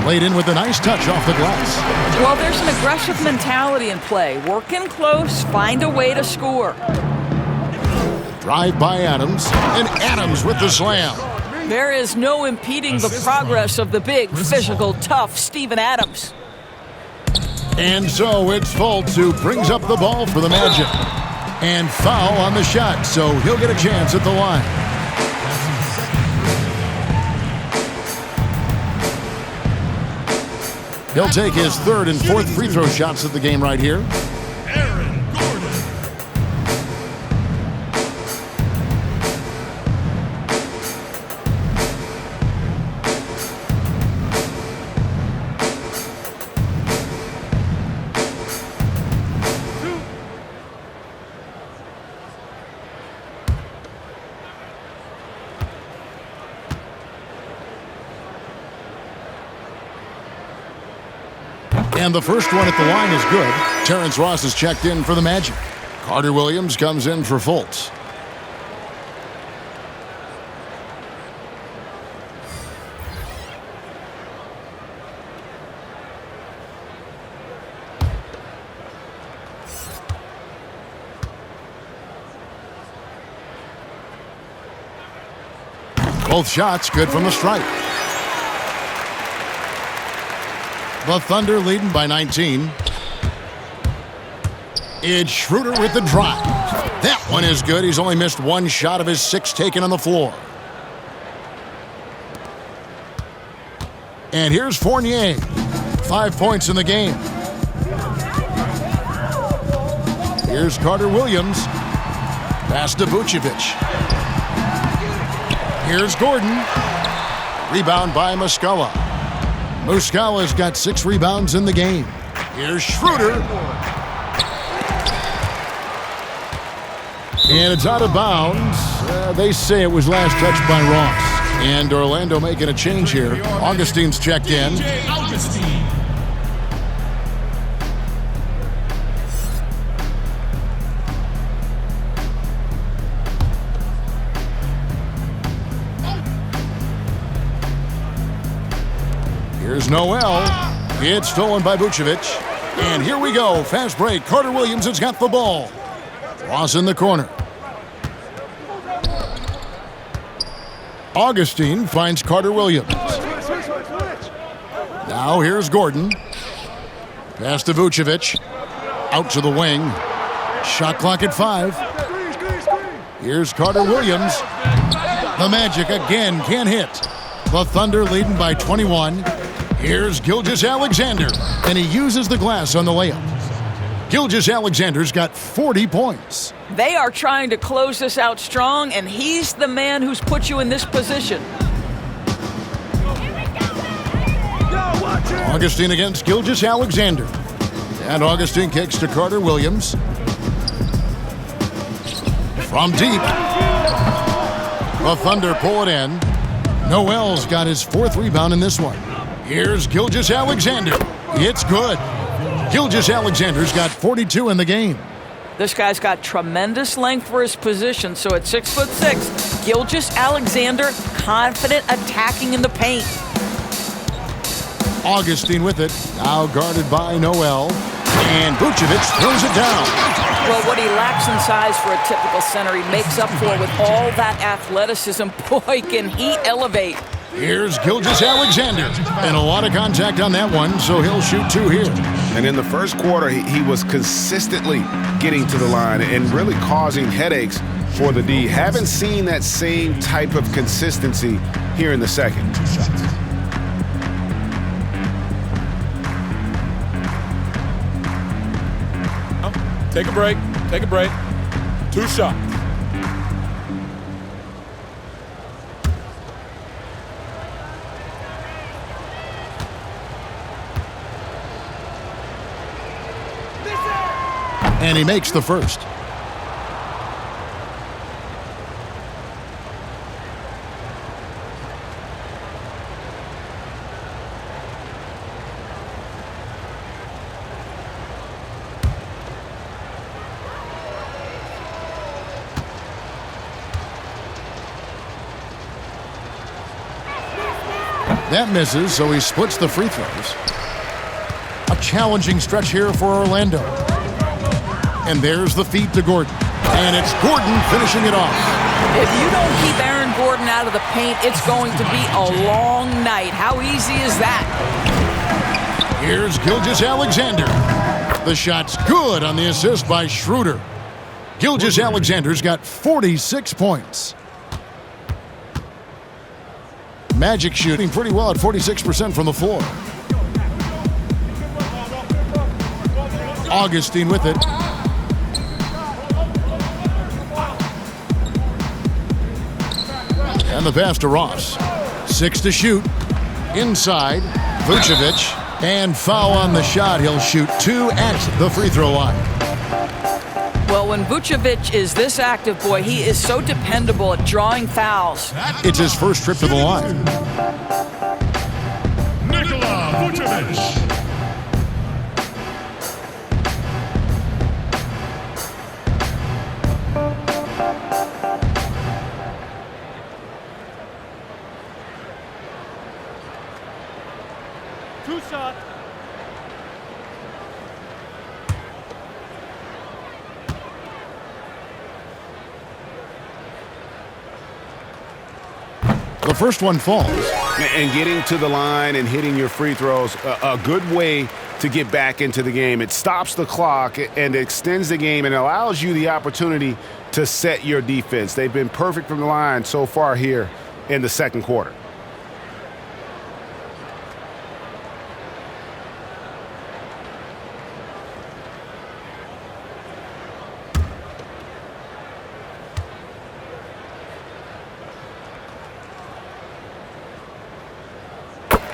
Laid in with a nice touch off the glass. Well, there's an aggressive mentality in play. Work in close, find a way to score. Drive by Adams, and Adams with the slam. There is no impeding the progress of the big, physical, tough Steven Adams. And so it's Fultz who brings up the ball for the Magic. And foul on the shot, so he'll get a chance at the line. He'll take his third and fourth free throw shots of the game right here. And the first one at the line is good. Terrence Ross is checked in for the Magic. Carter Williams comes in for Fultz. Both shots good from the stripe. The Thunder leading by 19. It's Schroeder with the drive. That one is good. He's only missed one shot of his 6 taken on the floor. And here's Fournier. 5 points in the game. Here's Carter Williams. Pass to Vucevic. Here's Gordon. Rebound by Muscala. Muscala's got 6 rebounds in the game. Here's Schroeder. And it's out of bounds. They say it was last touched by Ross. And Orlando making a change here. Augustine's checked in. Here's Noel. It's stolen by Vucevic. And here we go. Fast break. Carter Williams has got the ball. Ross in the corner. Augustine finds Carter Williams. Now here's Gordon. Pass to Vucevic. Out to the wing. Shot clock at 5. Here's Carter Williams. The Magic again can't hit. The Thunder leading by 21. Here's Gilgeous-Alexander, and he uses the glass on the layup. Gilgeous-Alexander's got 40 points. They are trying to close this out strong, and he's the man who's put you in this position. Augustine against Gilgeous-Alexander. And Augustine kicks to Carter Williams. From deep. The Thunder pull it in. Noel's got his 4th rebound in this one. Here's Gilgeous-Alexander. It's good. Gilgeous-Alexander's got 42 in the game. This guy's got tremendous length for his position, so at 6'6", Gilgeous-Alexander confident attacking in the paint. Augustine with it, now guarded by Noel, and Vucevic throws it down. Well, what he lacks in size for a typical center, he makes up for with all that athleticism. Boy, can he elevate. Here's Gilgeous-Alexander, and a lot of contact on that one, so he'll shoot 2 here. And in the first quarter, he was consistently getting to the line and really causing headaches for the D. Haven't seen that same type of consistency here in the second. Take a break. Take a break. 2 shots. And he makes the first. That misses, so he splits the free throws. A challenging stretch here for Orlando. And there's the feed to Gordon. And it's Gordon finishing it off. If you don't keep Aaron Gordon out of the paint, it's going to be a long night. How easy is that? Here's Gilgeous-Alexander. The shot's good on the assist by Schroeder. Gilgeous-Alexander's got 46 points. Magic shooting pretty well at 46% from the floor. Augustine with it. And the pass to Ross. 6 to shoot. Inside. Vucevic. And foul on the shot. He'll shoot 2 at the free throw line. Well, when Vucevic is this active, boy, he is so dependable at drawing fouls. It's his first trip to the line. Nikola Vucevic. Two shots. The first one falls. And getting to the line and hitting your free throws, a good way to get back into the game. It stops the clock and extends the game and allows you the opportunity to set your defense. They've been perfect from the line so far here in the second quarter.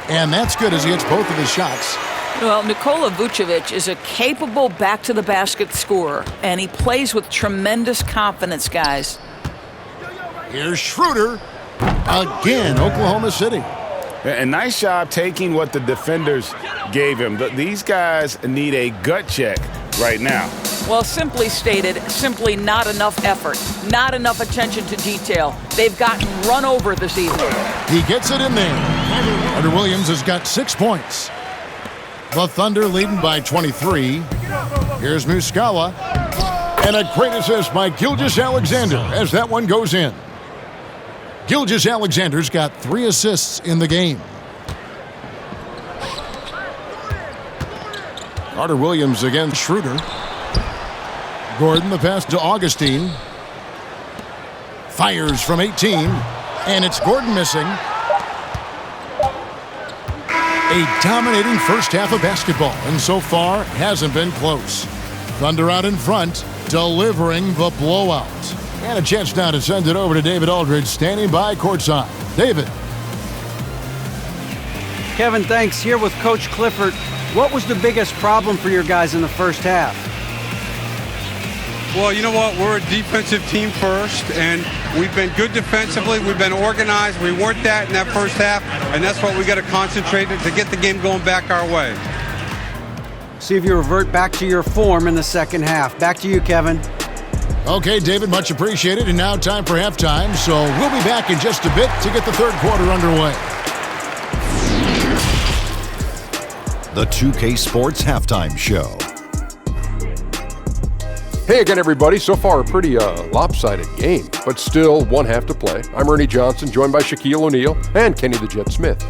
And that's good as he hits both of his shots. Well, Nikola Vucevic is a capable back-to-the-basket scorer, and he plays with tremendous confidence, guys. Here's Schroeder. Again, Oklahoma City. A nice job taking what the defenders gave him. These guys need a gut check right now. Well, simply stated, simply not enough effort, not enough attention to detail. They've gotten run over this evening. He gets it in there. Carter Williams has got 6 points. The Thunder leading by 23. Here's Muscala. And a great assist by Gilgeous-Alexander as that one goes in. Gilgeous-Alexander's got 3 assists in the game. Carter Williams against Schroeder. Gordon, the pass to Augustine. Fires from 18, and it's Gordon missing. A dominating first half of basketball, and so far hasn't been close. Thunder out in front, delivering the blowout. And a chance now to send it over to David Aldridge, standing by courtside. David. Kevin, thanks. Here with Coach Clifford. What was the biggest problem for your guys in the first half? Well, you know what? We're a defensive team first, and we've been good defensively. We've been organized. We weren't that in that first half, and that's what we got to concentrate on to get the game going back our way. See if you revert back to your form in the second half. Back to you, Kevin. Okay, David, much appreciated. And now time for halftime, so we'll be back in just a bit to get the third quarter underway. The 2K Sports Halftime Show. Hey again, everybody. So far, a pretty lopsided game, but still one half to play. I'm Ernie Johnson, joined by Shaquille O'Neal and Kenny the Jet Smith.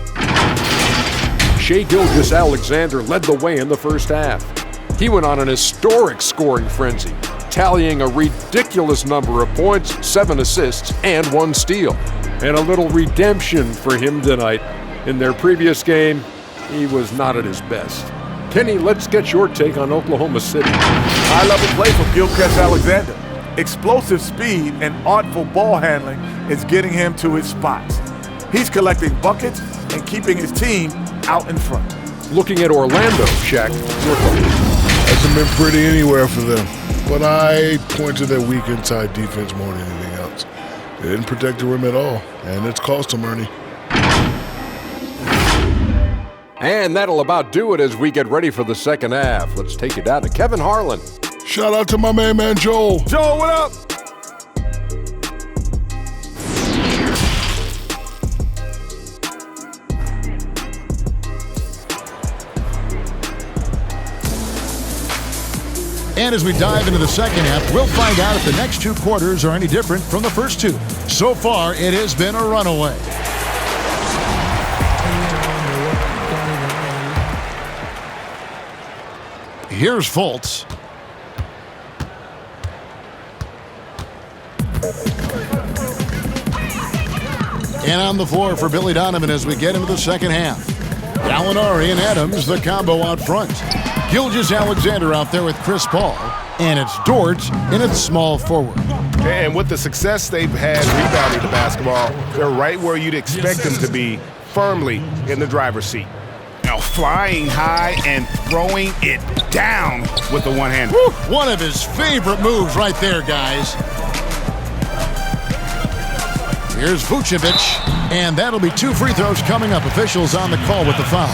Shai Gilgeous-Alexander led the way in the first half. He went on an historic scoring frenzy, tallying a ridiculous number of points, 7 assists, and 1 steal. And a little redemption for him tonight. In their previous game, he was not at his best. Kenny, let's get your take on Oklahoma City. High-level play from Gilgeous-Alexander. Explosive speed and artful ball handling is getting him to his spots. He's collecting buckets and keeping his team out in front. Looking at Orlando, Shaq, your thoughts? Hasn't been pretty anywhere for them. But I point to their weak inside defense more than anything else. They didn't protect the rim at all, and it's cost them, Ernie. And that'll about do it as we get ready for the second half. Let's take it down to Kevin Harlan. Shout out to my man Joel. Joel, what up? And as we dive into the second half, we'll find out if the next 2 quarters are any different from the first 2. So far, it has been a runaway. Here's Fultz. And on the floor for Billy Donovan as we get into the second half. Gallinari and Adams, the combo out front. Gilgeous-Alexander out there with Chris Paul. And it's Dort in its small forward. And with the success they've had rebounding the basketball, they're right where you'd expect them to be, firmly in the driver's seat. Now flying high and throwing it down with the one-hand. One of his favorite moves right there, guys. Here's Vucevic, and that'll be 2 free throws coming up. Officials on the call with the foul.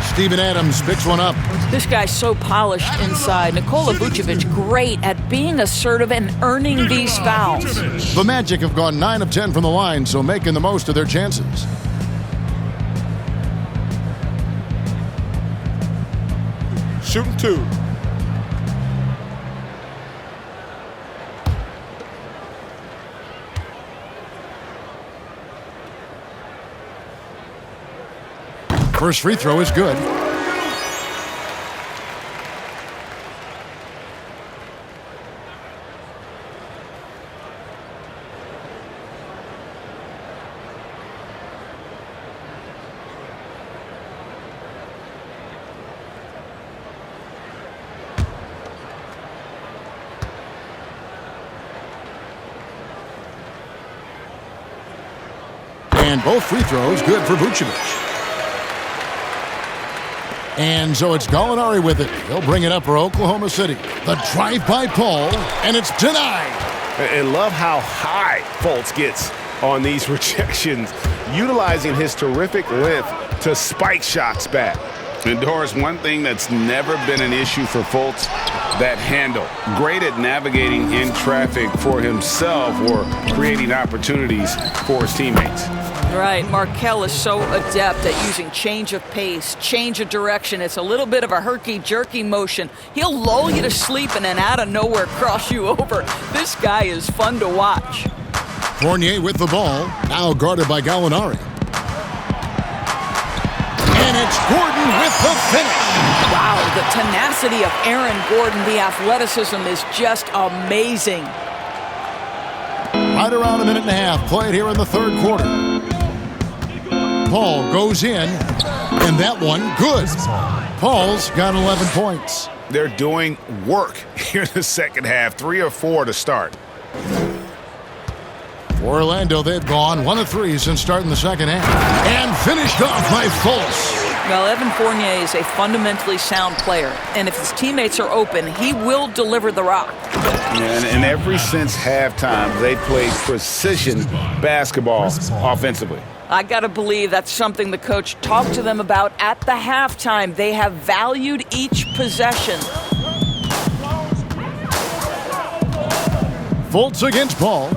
Steven Adams picks one up. This guy's so polished inside. Nikola Vucevic, great at being assertive and earning these fouls. The Magic have gone 9 of 10 from the line, so making the most of their chances. Shooting 2. First free throw is good. And both free throws good for Vucevic. And so it's Gallinari with it. He'll bring it up for Oklahoma City. The drive by Paul, and it's denied. And love how high Fultz gets on these rejections, utilizing his terrific length to spike shots back. And Doris, one thing that's never been an issue for Fultz, that handle. Great at navigating in traffic for himself or creating opportunities for his teammates. Right, Markelle is so adept at using change of pace, change of direction. It's a little bit of a herky-jerky motion. He'll lull you to sleep and then out of nowhere cross you over. This guy is fun to watch. Fournier with the ball, now guarded by Gallinari. And it's Gordon with the finish. Wow, the tenacity of Aaron Gordon, the athleticism is just amazing. Right around a minute and a half played here in the third quarter. Paul goes in, and that one good. Paul's got 11 points. They're doing work here in the second half, 3 or 4 to start. For Orlando, they've gone 1 of 3 since starting the second half. And finished off by Fultz. Well, Evan Fournier is a fundamentally sound player, and if his teammates are open, he will deliver the rock. And ever since halftime, they played precision basketball offensively. I got to believe that's something the coach talked to them about at the halftime. They have valued each possession. Fultz against Paul.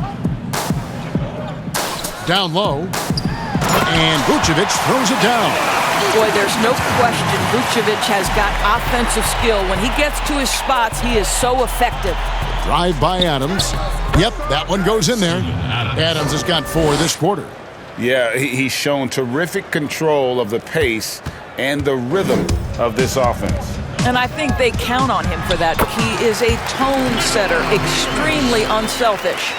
Down low. And Vucevic throws it down. Boy, there's no question Vucevic has got offensive skill. When he gets to his spots, he is so effective. Drive by Adams. Yep, that one goes in there. Adams has got 4 this quarter. Yeah, he's shown terrific control of the pace and the rhythm of this offense. And I think they count on him for that. He is a tone setter, extremely unselfish.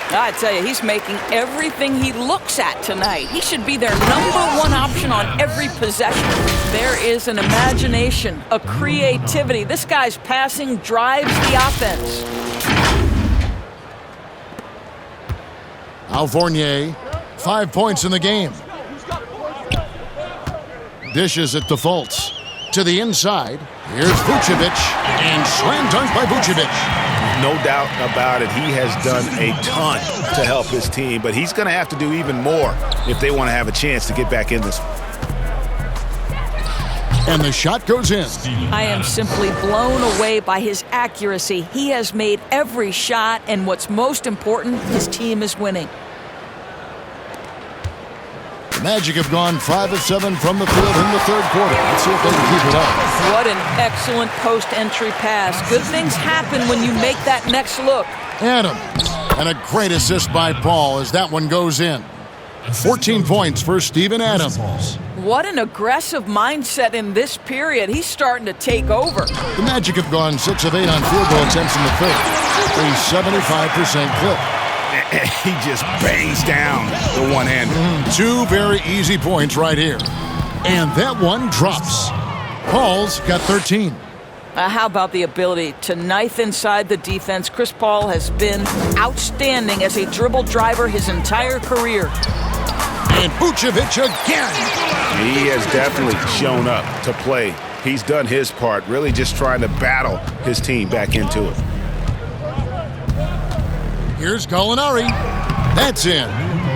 I tell you, he's making everything he looks at tonight. He should be their #1 option on every possession. There is an imagination, a creativity. This guy's passing drives the offense. Al Fournier, 5 points in the game. Dishes it to Fultz. To the inside. Here's Vucevic. And slam dunk by Vucevic. No doubt about it. He has done a ton to help his team, but he's going to have to do even more if they want to have a chance to get back in this. And the shot goes in. I am simply blown away by his accuracy. He has made every shot, and what's most important, his team is winning. The Magic have gone 5 of 7 from the field in the third quarter. Let's see if they can keep it up. What an excellent post-entry pass. Good things happen when you make that next look. Adams. And a great assist by Paul as that one goes in. 14 points for Steven Adams. What an aggressive mindset in this period. He's starting to take over. The Magic have gone 6 of 8 on field goal attempts in the third. A 75% clip. He just bangs down the one-hander. 2 very easy points right here. And that one drops. Paul's got 13. How about the ability to knife inside the defense? Chris Paul has been outstanding as a dribble driver his entire career. And Vucevic again. He has definitely shown up to play. He's done his part, really just trying to battle his team back into it. Here's Gallinari. That's in.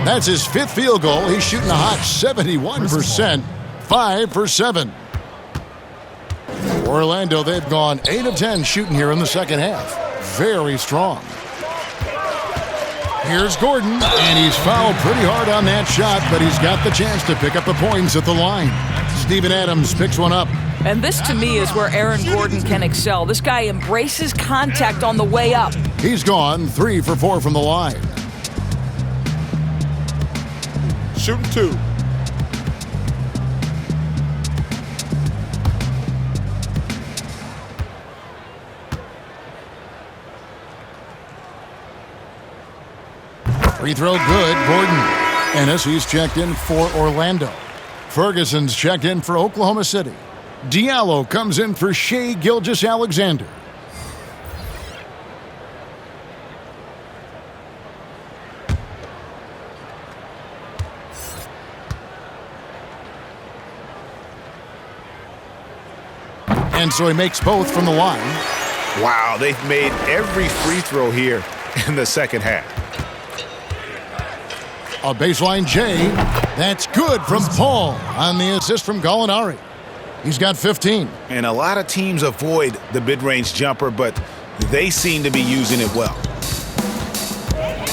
That's his 5th field goal. He's shooting a hot 71%. 5 for 7. Orlando, they've gone 8 of 10 shooting here in the second half. Very strong. Here's Gordon, and he's fouled pretty hard on that shot, but he's got the chance to pick up the points at the line. Steven Adams picks one up. And this, to me, is where Aaron Gordon can excel. This guy embraces contact on the way up. He's gone 3 for 4 from the line. Shooting 2. Free throw good, Gordon. Ennis, he's checked in for Orlando. Ferguson's checked in for Oklahoma City. Diallo comes in for Shai Gilgeous-Alexander. And so he makes both from the line. Wow, they've made every free throw here in the second half. A baseline J. That's good from Paul on the assist from Gallinari. He's got 15. And a lot of teams avoid the mid-range jumper, but they seem to be using it well.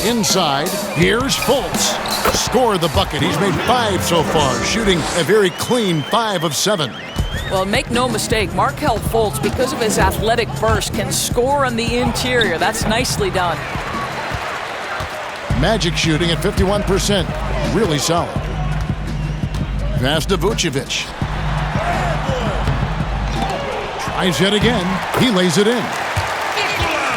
Inside, here's Fultz. Scored the bucket. He's made 5 so far, shooting a very clean 5 of 7. Well, make no mistake, Markelle Fultz, because of his athletic burst, can score on the interior. That's nicely done. Magic shooting at 51%. Really solid. Pass to Vucevic. Tries yet again. He lays it in.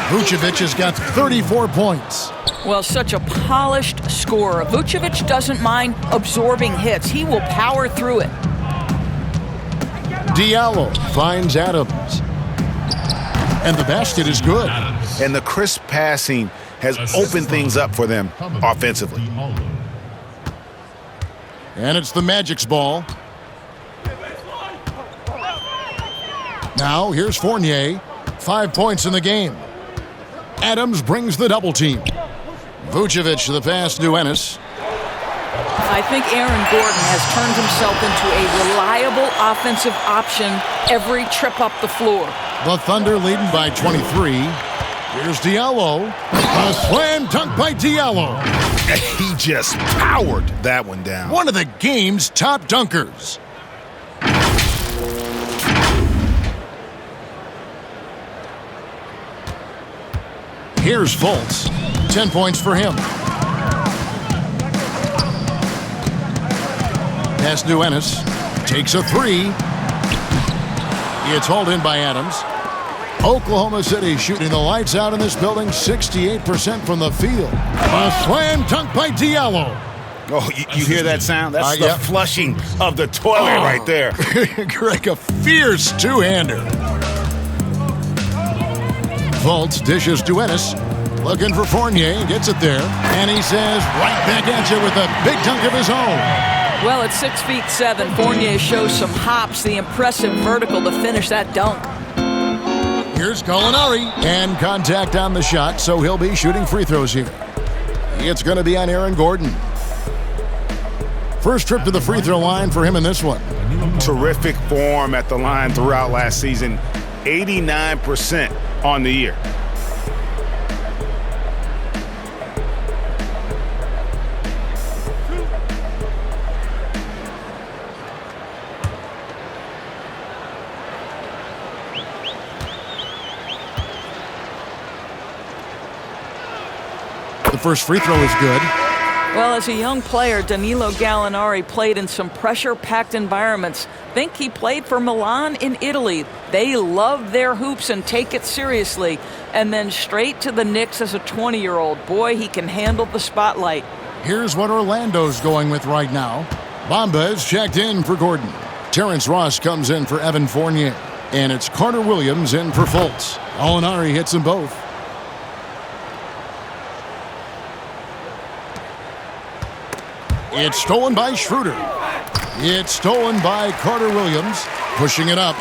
Vucevic has got 34 points. Well, such a polished scorer. Vucevic doesn't mind absorbing hits. He will power through it. Diallo finds Adams. And the basket is good. And the crisp passing has opened things up for them offensively. And it's the Magic's ball. Now, here's Fournier. 5 points in the game. Adams brings the double team. Vucevic the pass to Ennis. I think Aaron Gordon has turned himself into a reliable offensive option every trip up the floor. The Thunder leading by 23. Here's Diallo. A slam dunk by Diallo. He just powered that one down. One of the game's top dunkers. Here's Fultz. 10 points for him. Pass to Ennis. Takes a three. It's hauled in by Adams. Oklahoma City shooting the lights out in this building, 68% from the field. A slam dunk by Diallo. Oh, you hear that sound? That's the flushing of the toilet right there. Greg, a fierce two-hander. Fultz dishes to Ennis. Looking for Fournier, gets it there. And he says, right back at you with a big dunk of his own. Well, at 6'7", Fournier shows some hops, the impressive vertical to finish that dunk. Here's Gallinari. And contact on the shot, so he'll be shooting free throws here. It's going to be on Aaron Gordon. First trip to the free throw line for him in this one. Terrific form at the line throughout last season. 89% on the year. The first free throw is good. Well, as a young player, Danilo Gallinari played in some pressure-packed environments. Think he played for Milan in Italy. They love their hoops and take it seriously. And then straight to the Knicks as a 20-year-old. Boy, he can handle the spotlight. Here's what Orlando's going with right now. Bamba is checked in for Gordon. Terrence Ross comes in for Evan Fournier. And it's Carter Williams in for Fultz. Gallinari hits them both. It's stolen by Schroeder. It's stolen by Carter Williams. Pushing it up.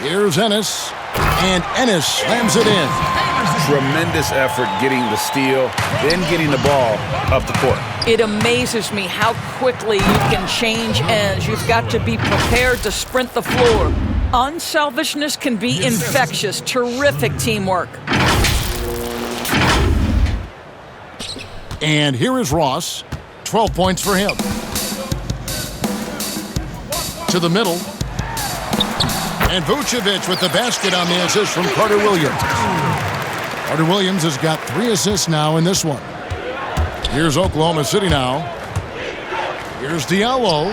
Here's Ennis. And Ennis slams it in. Tremendous effort getting the steal, then getting the ball up the court. It amazes me how quickly you can change ends. You've got to be prepared to sprint the floor. Unselfishness can be infectious. Terrific teamwork. And here is Ross. 12 points for him. To the middle. And Vucevic with the basket on the assist from Carter Williams. Carter Williams has got 3 assists now in this one. Here's Oklahoma City now. Here's Diallo.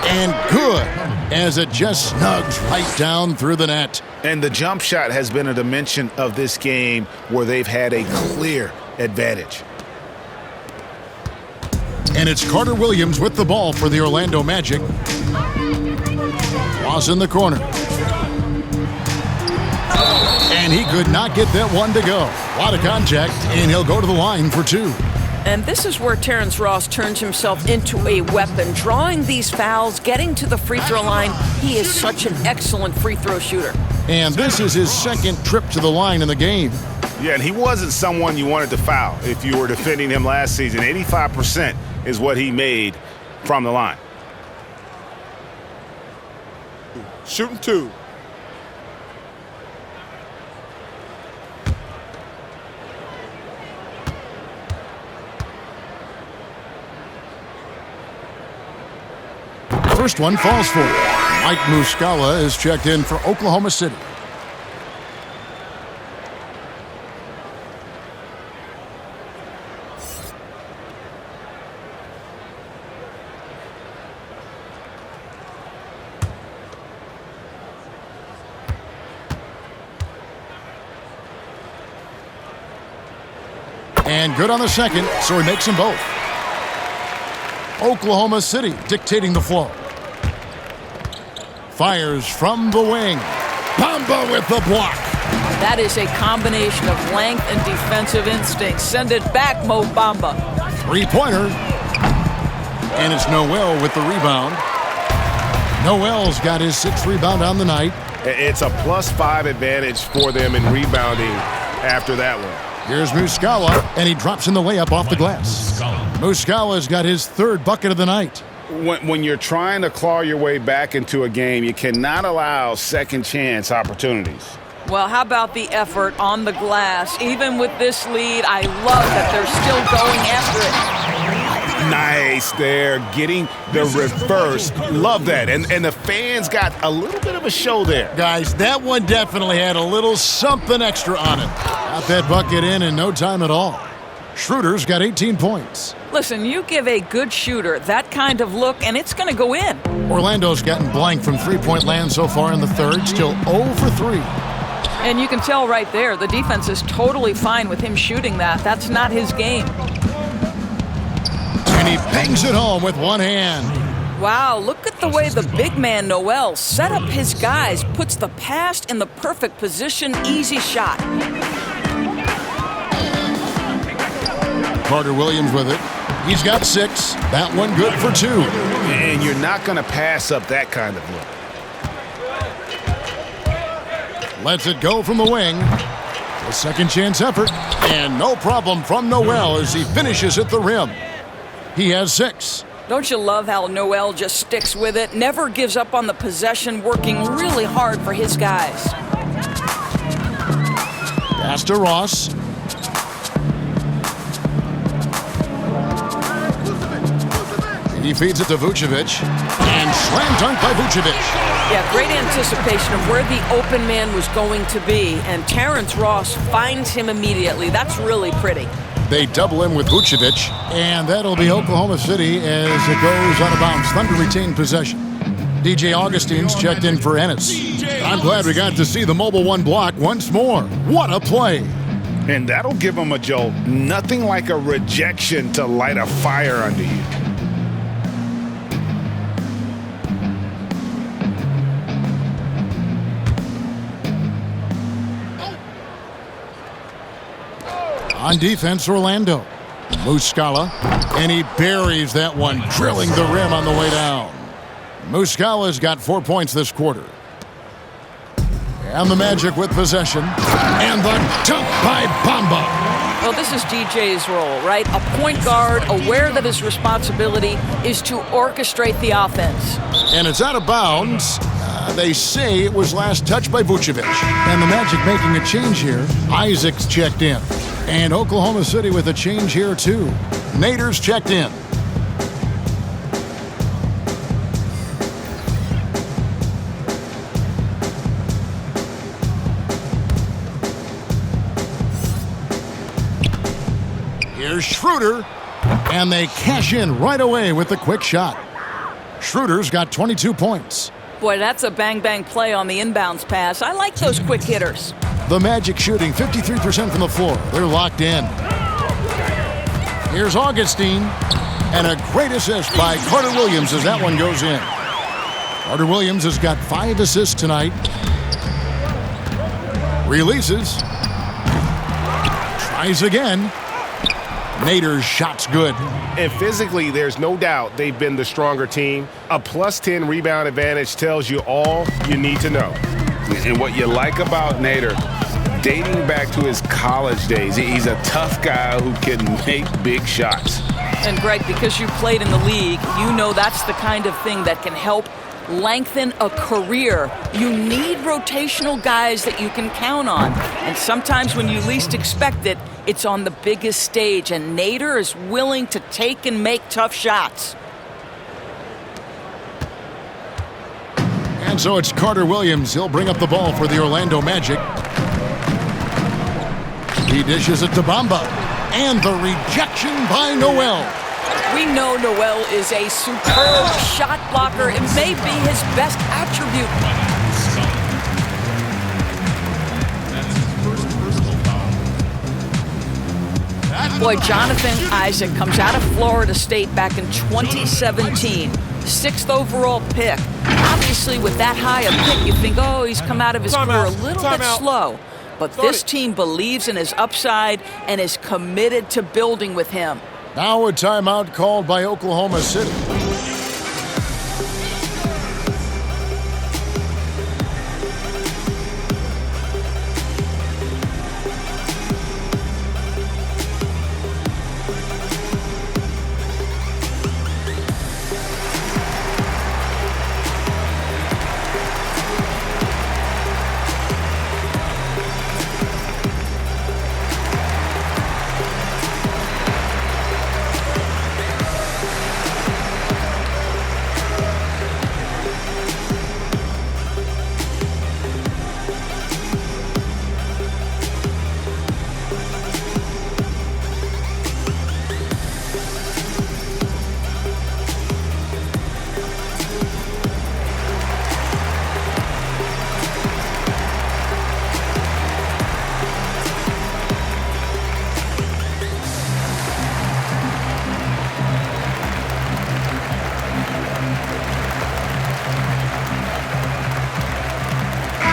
And good, as it just snugs right down through the net. And the jump shot has been a dimension of this game where they've had a clear advantage. And it's Carter Williams with the ball for the Orlando Magic. Ross in the corner. And he could not get that one to go. A lot of contact, and he'll go to the line for 2. And this is where Terrence Ross turns himself into a weapon, drawing these fouls, getting to the free throw line. He is such an excellent free throw shooter. And this is his second trip to the line in the game. Yeah, and he wasn't someone you wanted to foul if you were defending him last season. 85% is what he made from the line. Shooting 2. First one falls for Mike Muscala is checked in for Oklahoma City. And good on the second, so he makes them both. Oklahoma City dictating the flow. Fires from the wing. Bamba with the block. That is a combination of length and defensive instinct. Send it back, Mo Bamba. Three-pointer. And it's Noel with the rebound. Noel's got his 6th rebound on the night. It's a +5 advantage for them in rebounding after that one. Here's Muscala, and he drops in the layup off the glass. Muscala's got his 3rd bucket of the night. When you're trying to claw your way back into a game, you cannot allow second chance opportunities. Well, how about the effort on the glass? Even with this lead, I love that they're still going after it. Nice there, getting the reverse. Love that. And the fans got a little bit of a show there. Guys, that one definitely had a little something extra on it. Got that bucket in no time at all. Schroeder's got 18 points. Listen, you give a good shooter that kind of look, and it's going to go in. Orlando's gotten blank from three-point land so far in the third, still 0 for 3. And you can tell right there, the defense is totally fine with him shooting that. That's not his game. And he bangs it home with one hand. Wow, look at the way the big man, Noel, set up his guys, puts the pass in the perfect position, easy shot. Carter Williams with it. He's got 6. That one good for 2. And you're not going to pass up that kind of look. Lets it go from the wing. A second chance effort. And no problem from Noel as he finishes at the rim. He has 6. Don't you love how Noel just sticks with it, never gives up on the possession, working really hard for his guys. Pass to Ross. He feeds it to Vucevic. And slam dunk by Vucevic. Yeah, great anticipation of where the open man was going to be. And Terrence Ross finds him immediately. That's really pretty. They double him with Vucevic. And that'll be Oklahoma City as it goes out of bounds. Thunder retain possession. DJ Augustine's checked in for Ennis. I'm glad we got to see the Mobile One block once more. What a play. And that'll give him a jolt. Nothing like a rejection to light a fire under you. On defense, Orlando. Muscala, and he buries that one, drilling the rim on the way down. Muscala's got 4 points this quarter. And the Magic with possession. And the dunk by Bamba. Well, this is DJ's role, right? A point guard aware that his responsibility is to orchestrate the offense. And it's out of bounds. They say it was last touched by Vucevic. And the Magic making a change here. Isaac's checked in. And Oklahoma City with a change here, too. Nader's checked in. Here's Schroeder. And they cash in right away with the quick shot. Schroeder's got 22 points. Boy, that's a bang-bang play on the inbounds pass. I like those quick hitters. The Magic shooting 53% from the floor. They're locked in. Here's Augustine. And a great assist by Carter Williams as that one goes in. Carter Williams has got 5 assists tonight. Releases. Tries again. Nader's shot's good. And physically, there's no doubt they've been the stronger team. A +10 rebound advantage tells you all you need to know. And what you like about Nader, dating back to his college days, he's a tough guy who can make big shots. And Greg, because you played in the league, you know that's the kind of thing that can help lengthen a career. You need rotational guys that you can count on. And sometimes when you least expect it, it's on the biggest stage. And Nader is willing to take and make tough shots. And so it's Carter Williams. He'll bring up the ball for the Orlando Magic. He dishes it to Bamba. And the rejection by Noel. We know Noel is a superb shot blocker. It may be his best attribute. Boy, Jonathan Isaac comes out of Florida State back in 2017. 6th overall pick. Obviously, with that high a pick, you think, oh, he's come out of his career a little bit slow. But this team believes in his upside and is committed to building with him. Now a timeout called by Oklahoma City.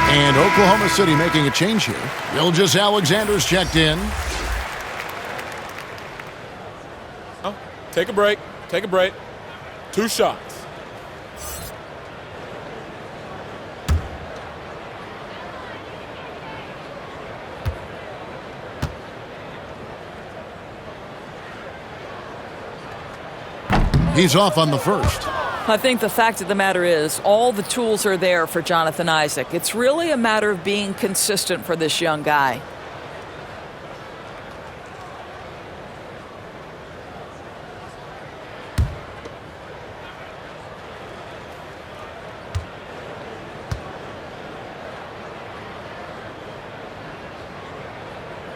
And Oklahoma City making a change here. Gilgeous-Alexander's checked in. Oh, take a break. Take a break. 2 shots. He's off on the first. I think the fact of the matter is all the tools are there for Jonathan Isaac. It's really a matter of being consistent for this young guy.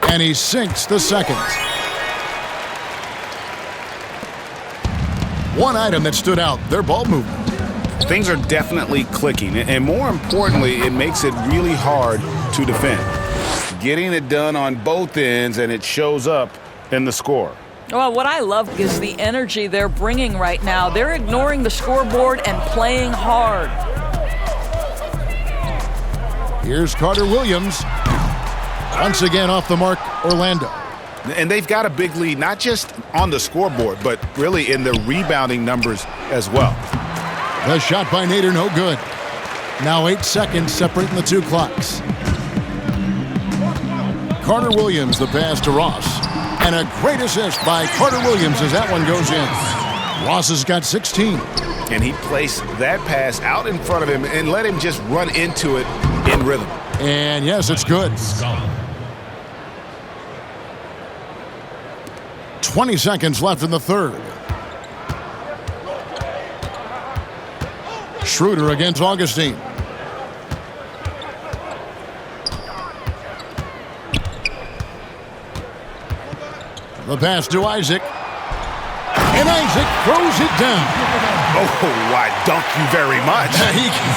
And he sinks the second. One item that stood out, their ball movement. Things are definitely clicking, and more importantly, it makes it really hard to defend. Getting it done on both ends, and it shows up in the score. Well, what I love is the energy they're bringing right now. They're ignoring the scoreboard and playing hard. Here's Carter Williams. Once again off the mark, Orlando. And they've got a big lead, not just on the scoreboard, but really in the rebounding numbers as well. The shot by Nader, no good. Now 8 seconds separating the 2 clocks. Carter Williams, the pass to Ross. And a great assist by Carter Williams as that one goes in. Ross has got 16. And he placed that pass out in front of him and let him just run into it in rhythm. And yes, it's good. 20 seconds left in the third. Schroeder against Augustine. The pass to Isaac. And Isaac throws it down. Oh, I dunk you very much.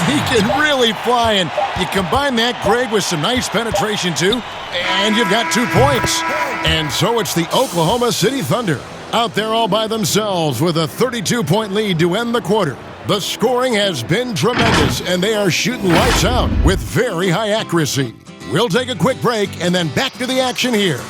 He can really fly, and you combine that, Greg, with some nice penetration, too, and you've got 2 points. And so it's the Oklahoma City Thunder out there all by themselves with a 32-point lead to end the quarter. The scoring has been tremendous, and they are shooting lights out with very high accuracy. We'll take a quick break and then back to the action here.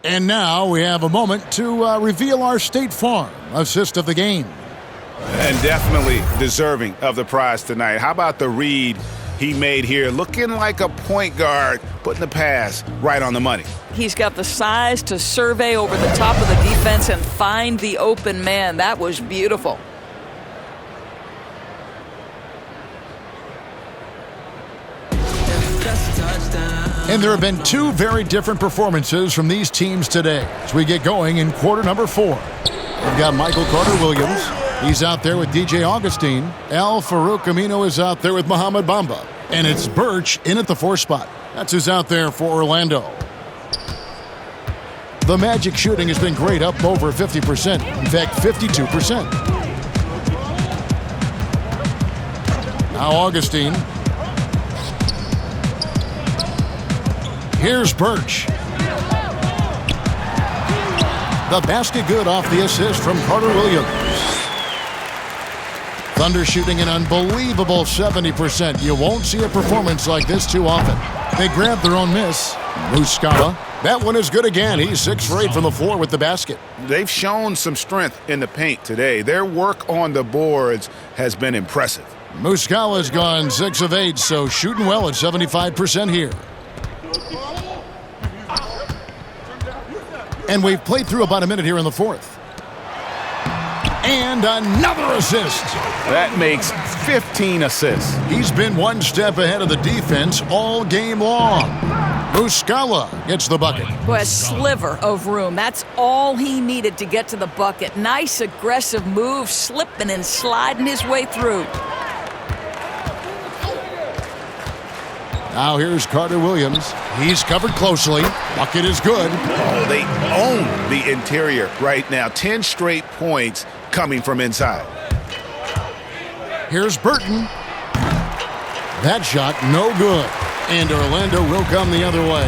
And now we have a moment to reveal our State Farm assist of the game. And definitely deserving of the prize tonight. How about the read he made here? Looking like a point guard, putting the pass right on the money. He's got the size to survey over the top of the defense and find the open man. That was beautiful. And there have been 2 very different performances from these teams today as we get going in quarter number 4. We've got Michael Carter-Williams He's out there with DJ Augustine. Al Farouk Aminu is out there with Muhammad Bamba. And it's Birch in at the 4 spot. That's who's out there for Orlando. The Magic shooting has been great, up over 50%. In fact, 52%. Now Augustine. Here's Birch. The basket good off the assist from Carter Williams. Thunder shooting an unbelievable 70%. You won't see a performance like this too often. They grab their own miss. Muscala. That one is good again. He's 6 for 8 from the floor with the basket. They've shown some strength in the paint today. Their work on the boards has been impressive. Muscala's gone 6 of 8, so shooting well at 75% here. And we've played through about a minute here in the 4th. And another assist. That makes 15 assists. He's been one step ahead of the defense all game long. Muscala gets the bucket. Boy, a sliver of room. That's all he needed to get to the bucket. Nice aggressive move, slipping and sliding his way through. Now here's Carter Williams. He's covered closely. Bucket is good. Oh, they own the interior right now. 10 straight points coming from inside. Here's Burton. That shot, no good. And Orlando will come the other way.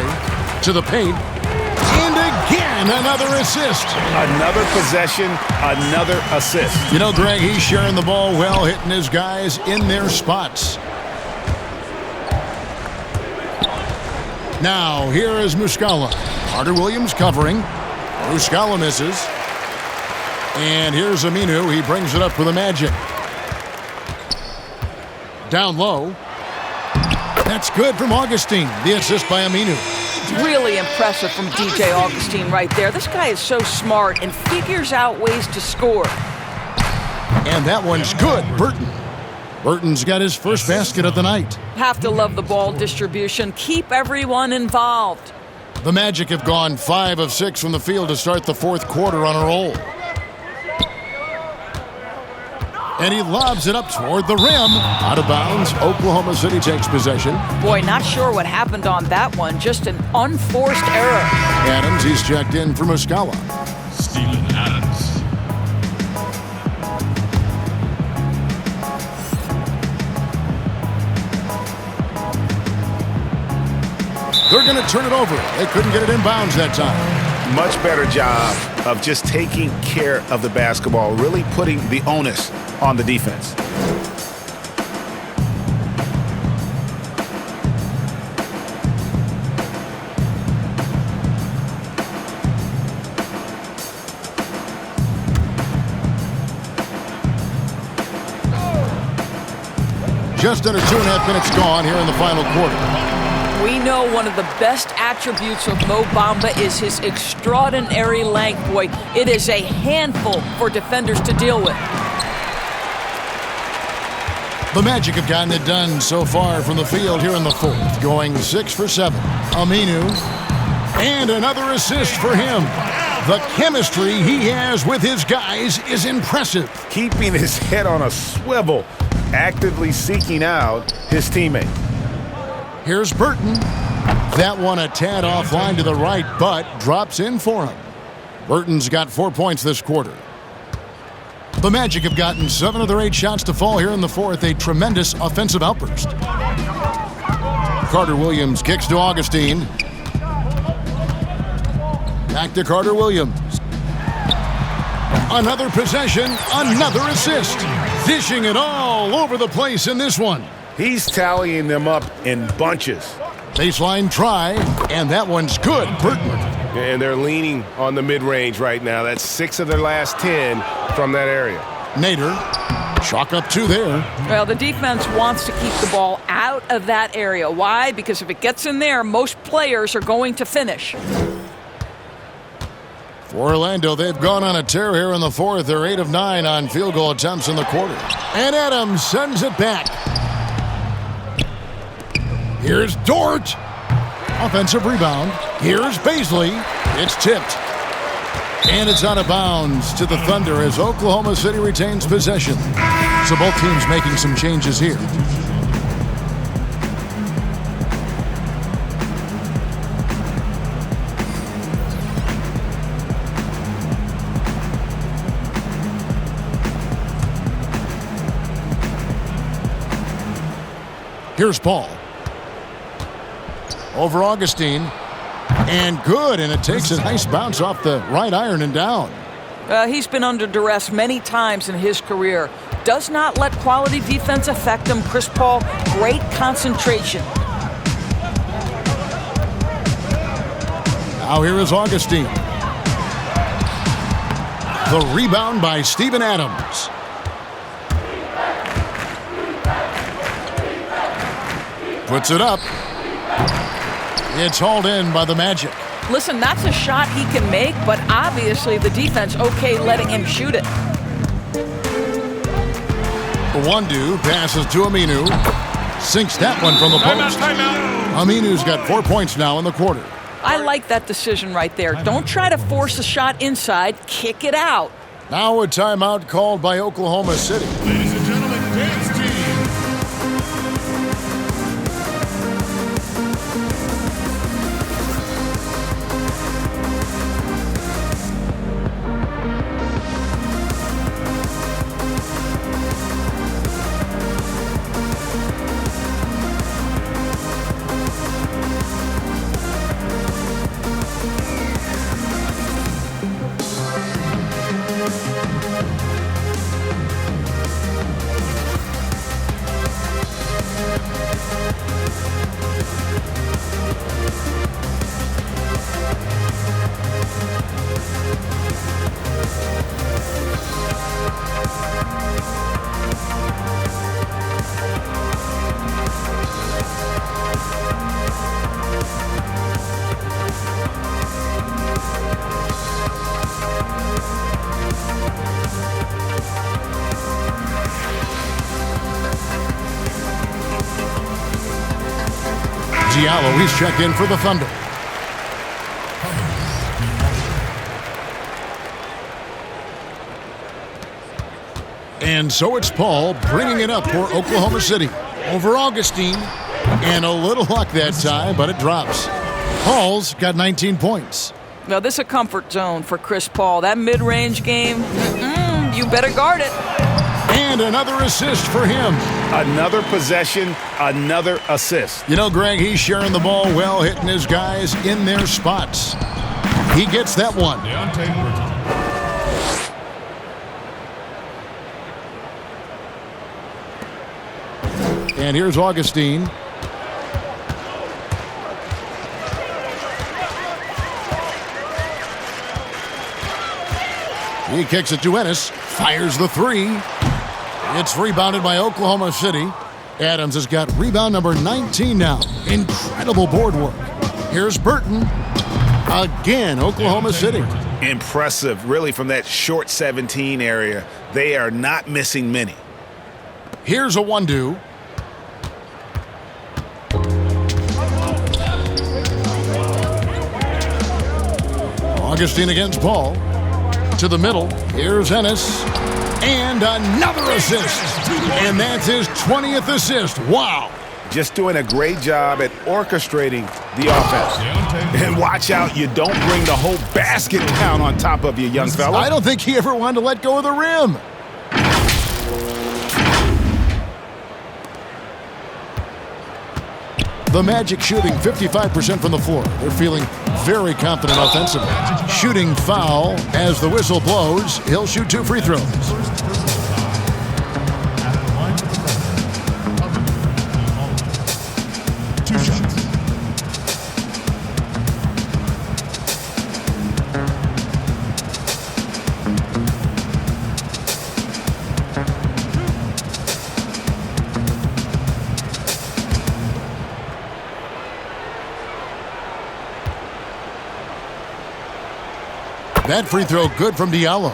To the paint. And again, another assist. Another possession, another assist. You know, Greg, he's sharing the ball well, hitting his guys in their spots. Now, here is Muscala. Carter Williams covering. Muscala misses. And here's Aminu. He brings it up for the Magic. Down low. That's good from Augustine. The assist by Aminu. Really impressive from DJ Augustine right there. This guy is so smart and figures out ways to score. And that one's good. Burton. Burton's got his first basket of the night. Have to love the ball distribution. Keep everyone involved. The Magic have gone 5 of 6 from the field to start the 4th quarter on a roll. And he lobs it up toward the rim. Out of bounds. Oklahoma City takes possession. Boy, not sure what happened on that one. Just an unforced error. Adams, he's checked in for Muscala. Steven Adams. They're going to turn it over. They couldn't get it inbounds that time. Much better job of just taking care of the basketball, really putting the onus on the defense. Just under 2.5 minutes gone here in the final quarter. We know one of the best attributes of Mo Bamba is his extraordinary length. Boy, it is a handful for defenders to deal with. The Magic have gotten it done so far from the field here in the 4th, going 6 for 7. Aminu, and another assist for him. The chemistry he has with his guys is impressive. Keeping his head on a swivel, actively seeking out his teammate. Here's Burton. That one a tad offline to the right, but drops in for him. Burton's got 4 points this quarter. The Magic have gotten 7 of their 8 shots to fall here in the 4th. A tremendous offensive outburst. Carter Williams kicks to Augustine. Back to Carter Williams. Another possession, another assist. Dishing it all over the place in this one. He's tallying them up in bunches. Baseline try, and that one's good. Burton. And they're leaning on the mid-range right now. That's 6 of their last 10 from that area. Nader, chalk up 2 there. Well, the defense wants to keep the ball out of that area. Why? Because if it gets in there, most players are going to finish. For Orlando, they've gone on a tear here in the 4th. They're 8 of 9 on field goal attempts in the quarter. And Adams sends it back. Here's Dort. Offensive rebound. Here's Baisley. It's tipped. And it's out of bounds to the Thunder as Oklahoma City retains possession. So both teams making some changes here. Here's Paul. Over Augustine. And good, and it takes a nice bounce off the right iron and down. He's been under duress many times in his career. Does not let quality defense affect him. Chris Paul, great concentration. Now here is Augustine. The rebound by Steven Adams. Puts it up. It's hauled in by the Magic. Listen, that's a shot he can make, but obviously the defense okay letting him shoot it. Wandu passes to Aminu. Sinks that one from the post. Aminu's got 4 points now in the quarter. I like that decision right there. Don't try to force a shot inside. Kick it out. Now a timeout called by Oklahoma City. Ladies and gentlemen, dance team. Diallo, he's checked in for the Thunder. And so it's Paul bringing it up for Oklahoma City. Over Augustine. And a little luck that time, but it drops. Paul's got 19 points. Now, this is a comfort zone for Chris Paul. That mid-range game, you better guard it. And another assist for him. Another possession, another assist. You know, Greg, he's sharing the ball well, hitting his guys in their spots. He gets that one. And here's Augustine. He kicks it to Ennis, fires the three. It's rebounded by Oklahoma City. Adams has got rebound number 19 now. Incredible board work. Here's Burton. Again, Oklahoma City. Impressive, really, from that short 17 area. They are not missing many. Here's a Wandu. Augustine against Paul. To the middle. Here's Ennis. And another assist. And that's his 20th assist. Wow. Just doing a great job at orchestrating the offense. And watch out, you don't bring the whole basket down on top of you, young fella. I don't think he ever wanted to let go of the rim. The Magic shooting 55% from the floor. They're feeling very confident offensively. Shooting foul as the whistle blows. He'll shoot 2 free throws. That free throw good from Diallo.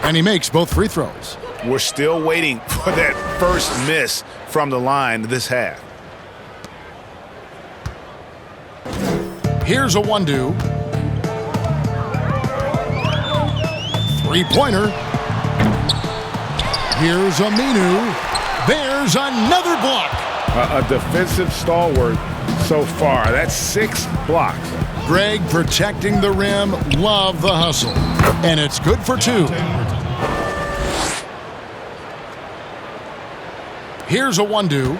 And he makes both free throws. We're still waiting for that first miss from the line this half. Here's a 1-2. Three-pointer. Here's Aminu. There's another block. A defensive stalwart so far. That's 6 blocks. Greg protecting the rim. Love the hustle. And it's good for 2. Here's a 1-2.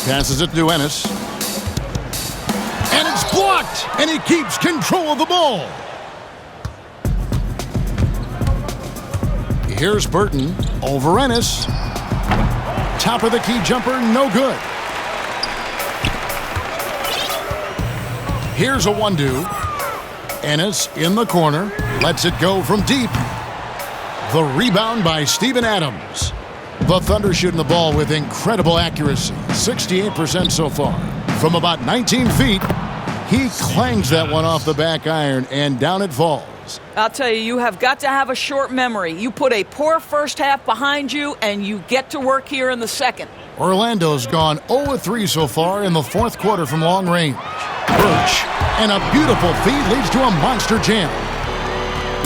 Passes it to Ennis. And it's blocked. And he keeps control of the ball. Here's Burton over Ennis. Top of the key jumper, no good. Here's a 1-2. Ennis in the corner. Lets it go from deep. The rebound by Steven Adams. The Thunder shooting the ball with incredible accuracy. 68% so far. From about 19 feet, he clangs that one off the back iron, and down it falls. I'll tell you, you have got to have a short memory. You put a poor first half behind you, and you get to work here in the second. Orlando's gone 0-3 so far in the fourth quarter from long range. Birch, and a beautiful feed leads to a monster jam.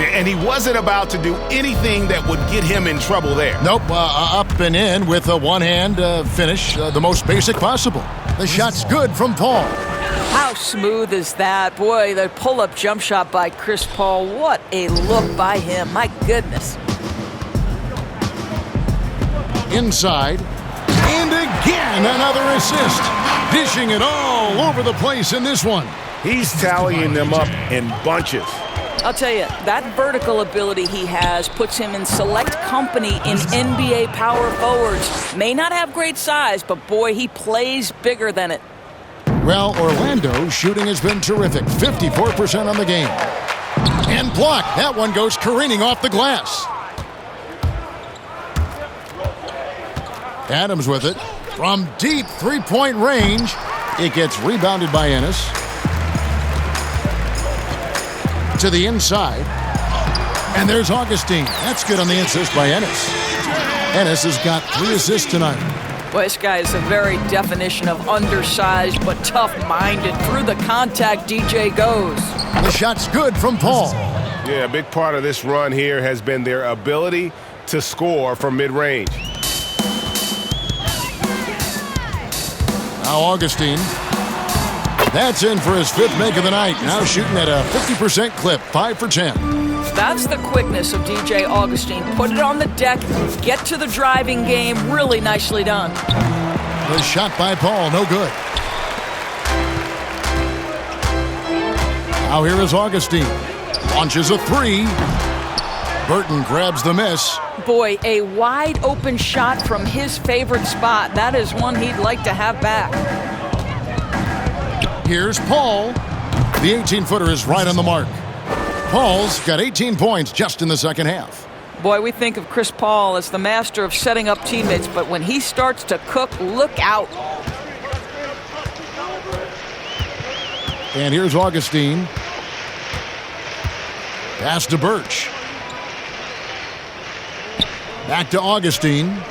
And he wasn't about to do anything that would get him in trouble there. Nope, up and in with a one-hand finish, the most basic possible. The shot's good from Paul. How smooth is that? Boy, the pull-up jump shot by Chris Paul. What a look by him. My goodness. Inside. And again, another assist. Dishing it all over the place in this one. He's tallying them up in bunches. I'll tell you, that vertical ability he has puts him in select company in NBA power forwards. May not have great size, but boy, he plays bigger than it. Well, Orlando's shooting has been terrific. 54% on the game. And blocked. That one goes careening off the glass. Adams with it. From deep three-point range, it gets rebounded by Ennis. To the inside. And there's Augustine. That's good on the assist by Ennis. Ennis has got 3 assists tonight. Well, this guy is the very definition of undersized but tough-minded. Through the contact, DJ goes. The shot's good from Paul. Yeah, a big part of this run here has been their ability to score from mid-range. Now Augustine. That's in for his 5th make of the night. Now shooting at a 50% clip, 5 for 10. That's the quickness of DJ Augustine. Put it on the deck, get to the driving game. Really nicely done. The shot by Paul, no good. Now here is Augustine. Launches a 3. Burton grabs the miss. Boy, a wide open shot from his favorite spot. That is one he'd like to have back. Here's Paul. The 18-footer is right on the mark. Paul's got 18 points just in the second half. Boy, we think of Chris Paul as the master of setting up teammates, but when he starts to cook, look out. And here's Augustine. Pass to Birch. Back to Augustine.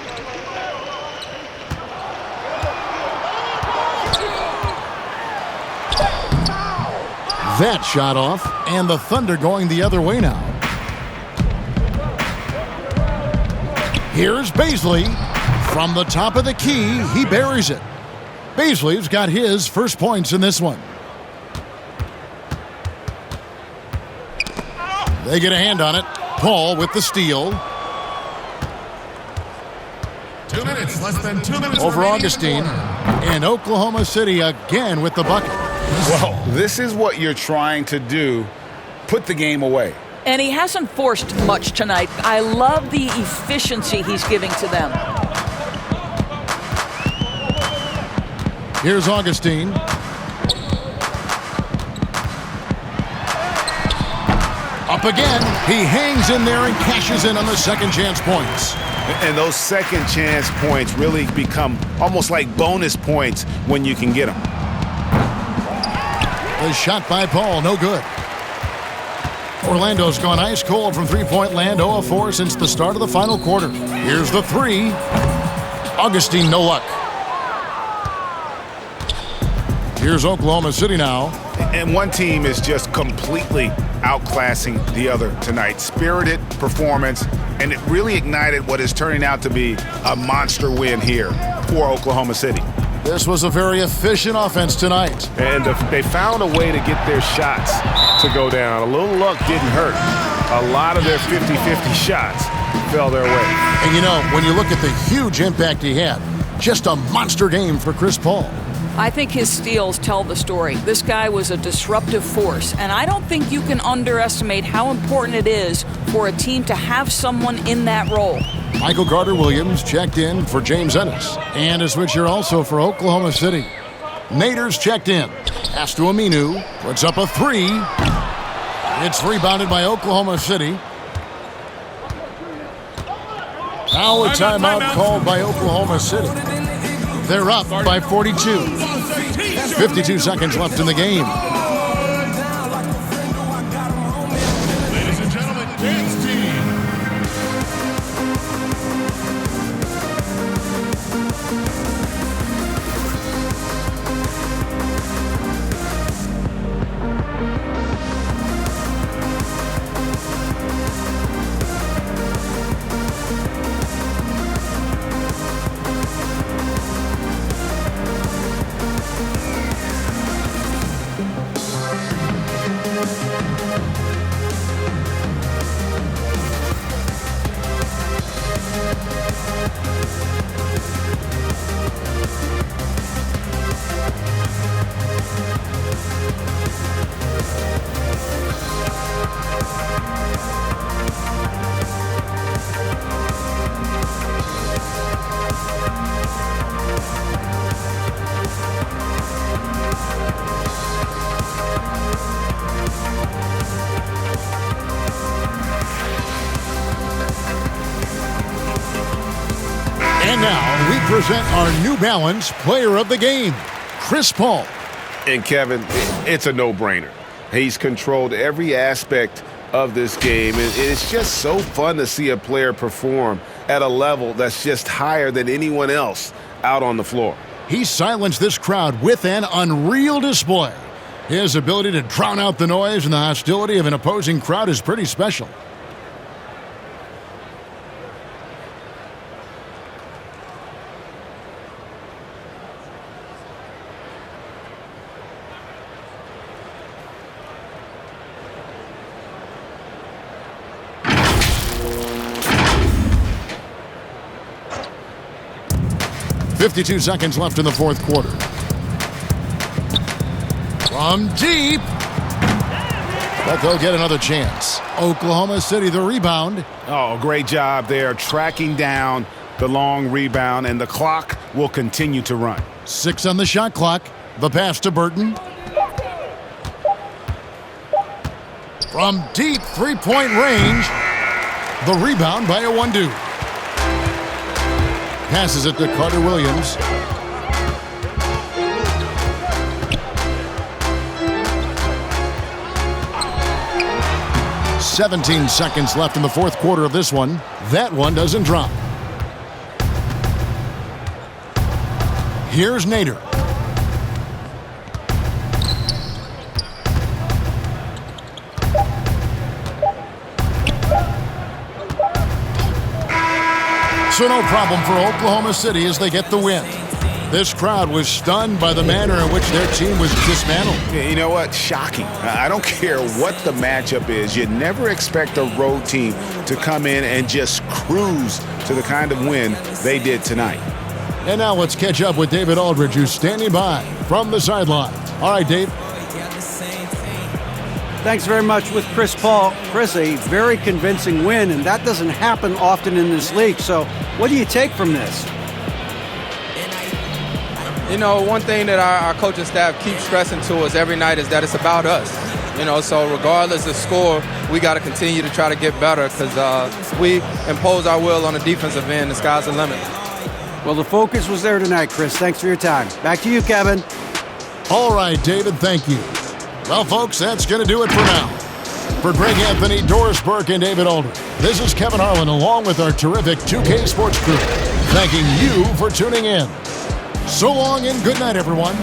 That shot off, and the Thunder going the other way now. Here's Baisley. From the top of the key, he buries it. Baisley's got his first points in this one. They get a hand on it. Paul with the steal. 2 minutes, less than 2 minutes. Over Augustine. And Oklahoma City again with the bucket. Well, this is what you're trying to do. Put the game away. And he hasn't forced much tonight. I love the efficiency he's giving to them. Here's Augustine. Up again. He hangs in there and cashes in on the second chance points. And those second chance points really become almost like bonus points when you can get them. The shot by Paul, no good. Orlando's gone ice cold from three-point land, 0 of 4 since the start of the final quarter. Here's the three. Augustine, no luck. Here's Oklahoma City now. And one team is just completely outclassing the other tonight. Spirited performance, and it really ignited what is turning out to be a monster win here for Oklahoma City. This was a very efficient offense tonight. And they found a way to get their shots to go down. A little luck didn't hurt. A lot of their 50-50 shots fell their way. And you know, when you look at the huge impact he had, just a monster game for Chris Paul. I think his steals tell the story. This guy was a disruptive force, and I don't think you can underestimate how important it is for a team to have someone in that role. Michael Carter-Williams checked in for James Ennis. And a switcher also for Oklahoma City. Nader's checked in. Pass to Aminu. Puts up a three. It's rebounded by Oklahoma City. Now a timeout called by Oklahoma City. They're up by 42. 52 seconds left in the game. Ladies and gentlemen, dance team. And now we present our New Balance Player of the Game, Chris Paul. And Kevin, it's a no-brainer. He's controlled every aspect of this game, and it's just so fun to see a player perform at a level that's just higher than anyone else out on the floor. He silenced this crowd with an unreal display. His ability to drown out the noise and the hostility of an opposing crowd is pretty special. .52 seconds left in the fourth quarter. From deep. But they'll get another chance. Oklahoma City, the rebound. Oh, great job there, tracking down the long rebound, and the clock will continue to run. 6 on the shot clock. The pass to Burton. From deep three-point range. The rebound by a Wondu. Passes it to Carter-Williams. .17 seconds left in the fourth quarter of this one. That one doesn't drop. Here's Nader. So no problem for Oklahoma City as they get the win. This crowd was stunned by the manner in which their team was dismantled. You know what? Shocking. I don't care what the matchup is. You never expect a road team to come in and just cruise to the kind of win they did tonight. And now let's catch up with David Aldridge, who's standing by from the sideline. All right, Dave. Thanks very much with Chris Paul. Chris, a very convincing win, and that doesn't happen often in this league. So what do you take from this? You know, one thing that our coaching staff keeps stressing to us every night is that it's about us. You know, so regardless of score, we got to continue to try to get better because we impose our will on the defensive end. The sky's the limit. Well, the focus was there tonight, Chris. Thanks for your time. Back to you, Kevin. All right, David, thank you. Well, folks, that's going to do it for now. For Greg Anthony, Doris Burke, and David Aldridge, this is Kevin Harlan along with our terrific 2K Sports crew, thanking you for tuning in. So long and good night, everyone.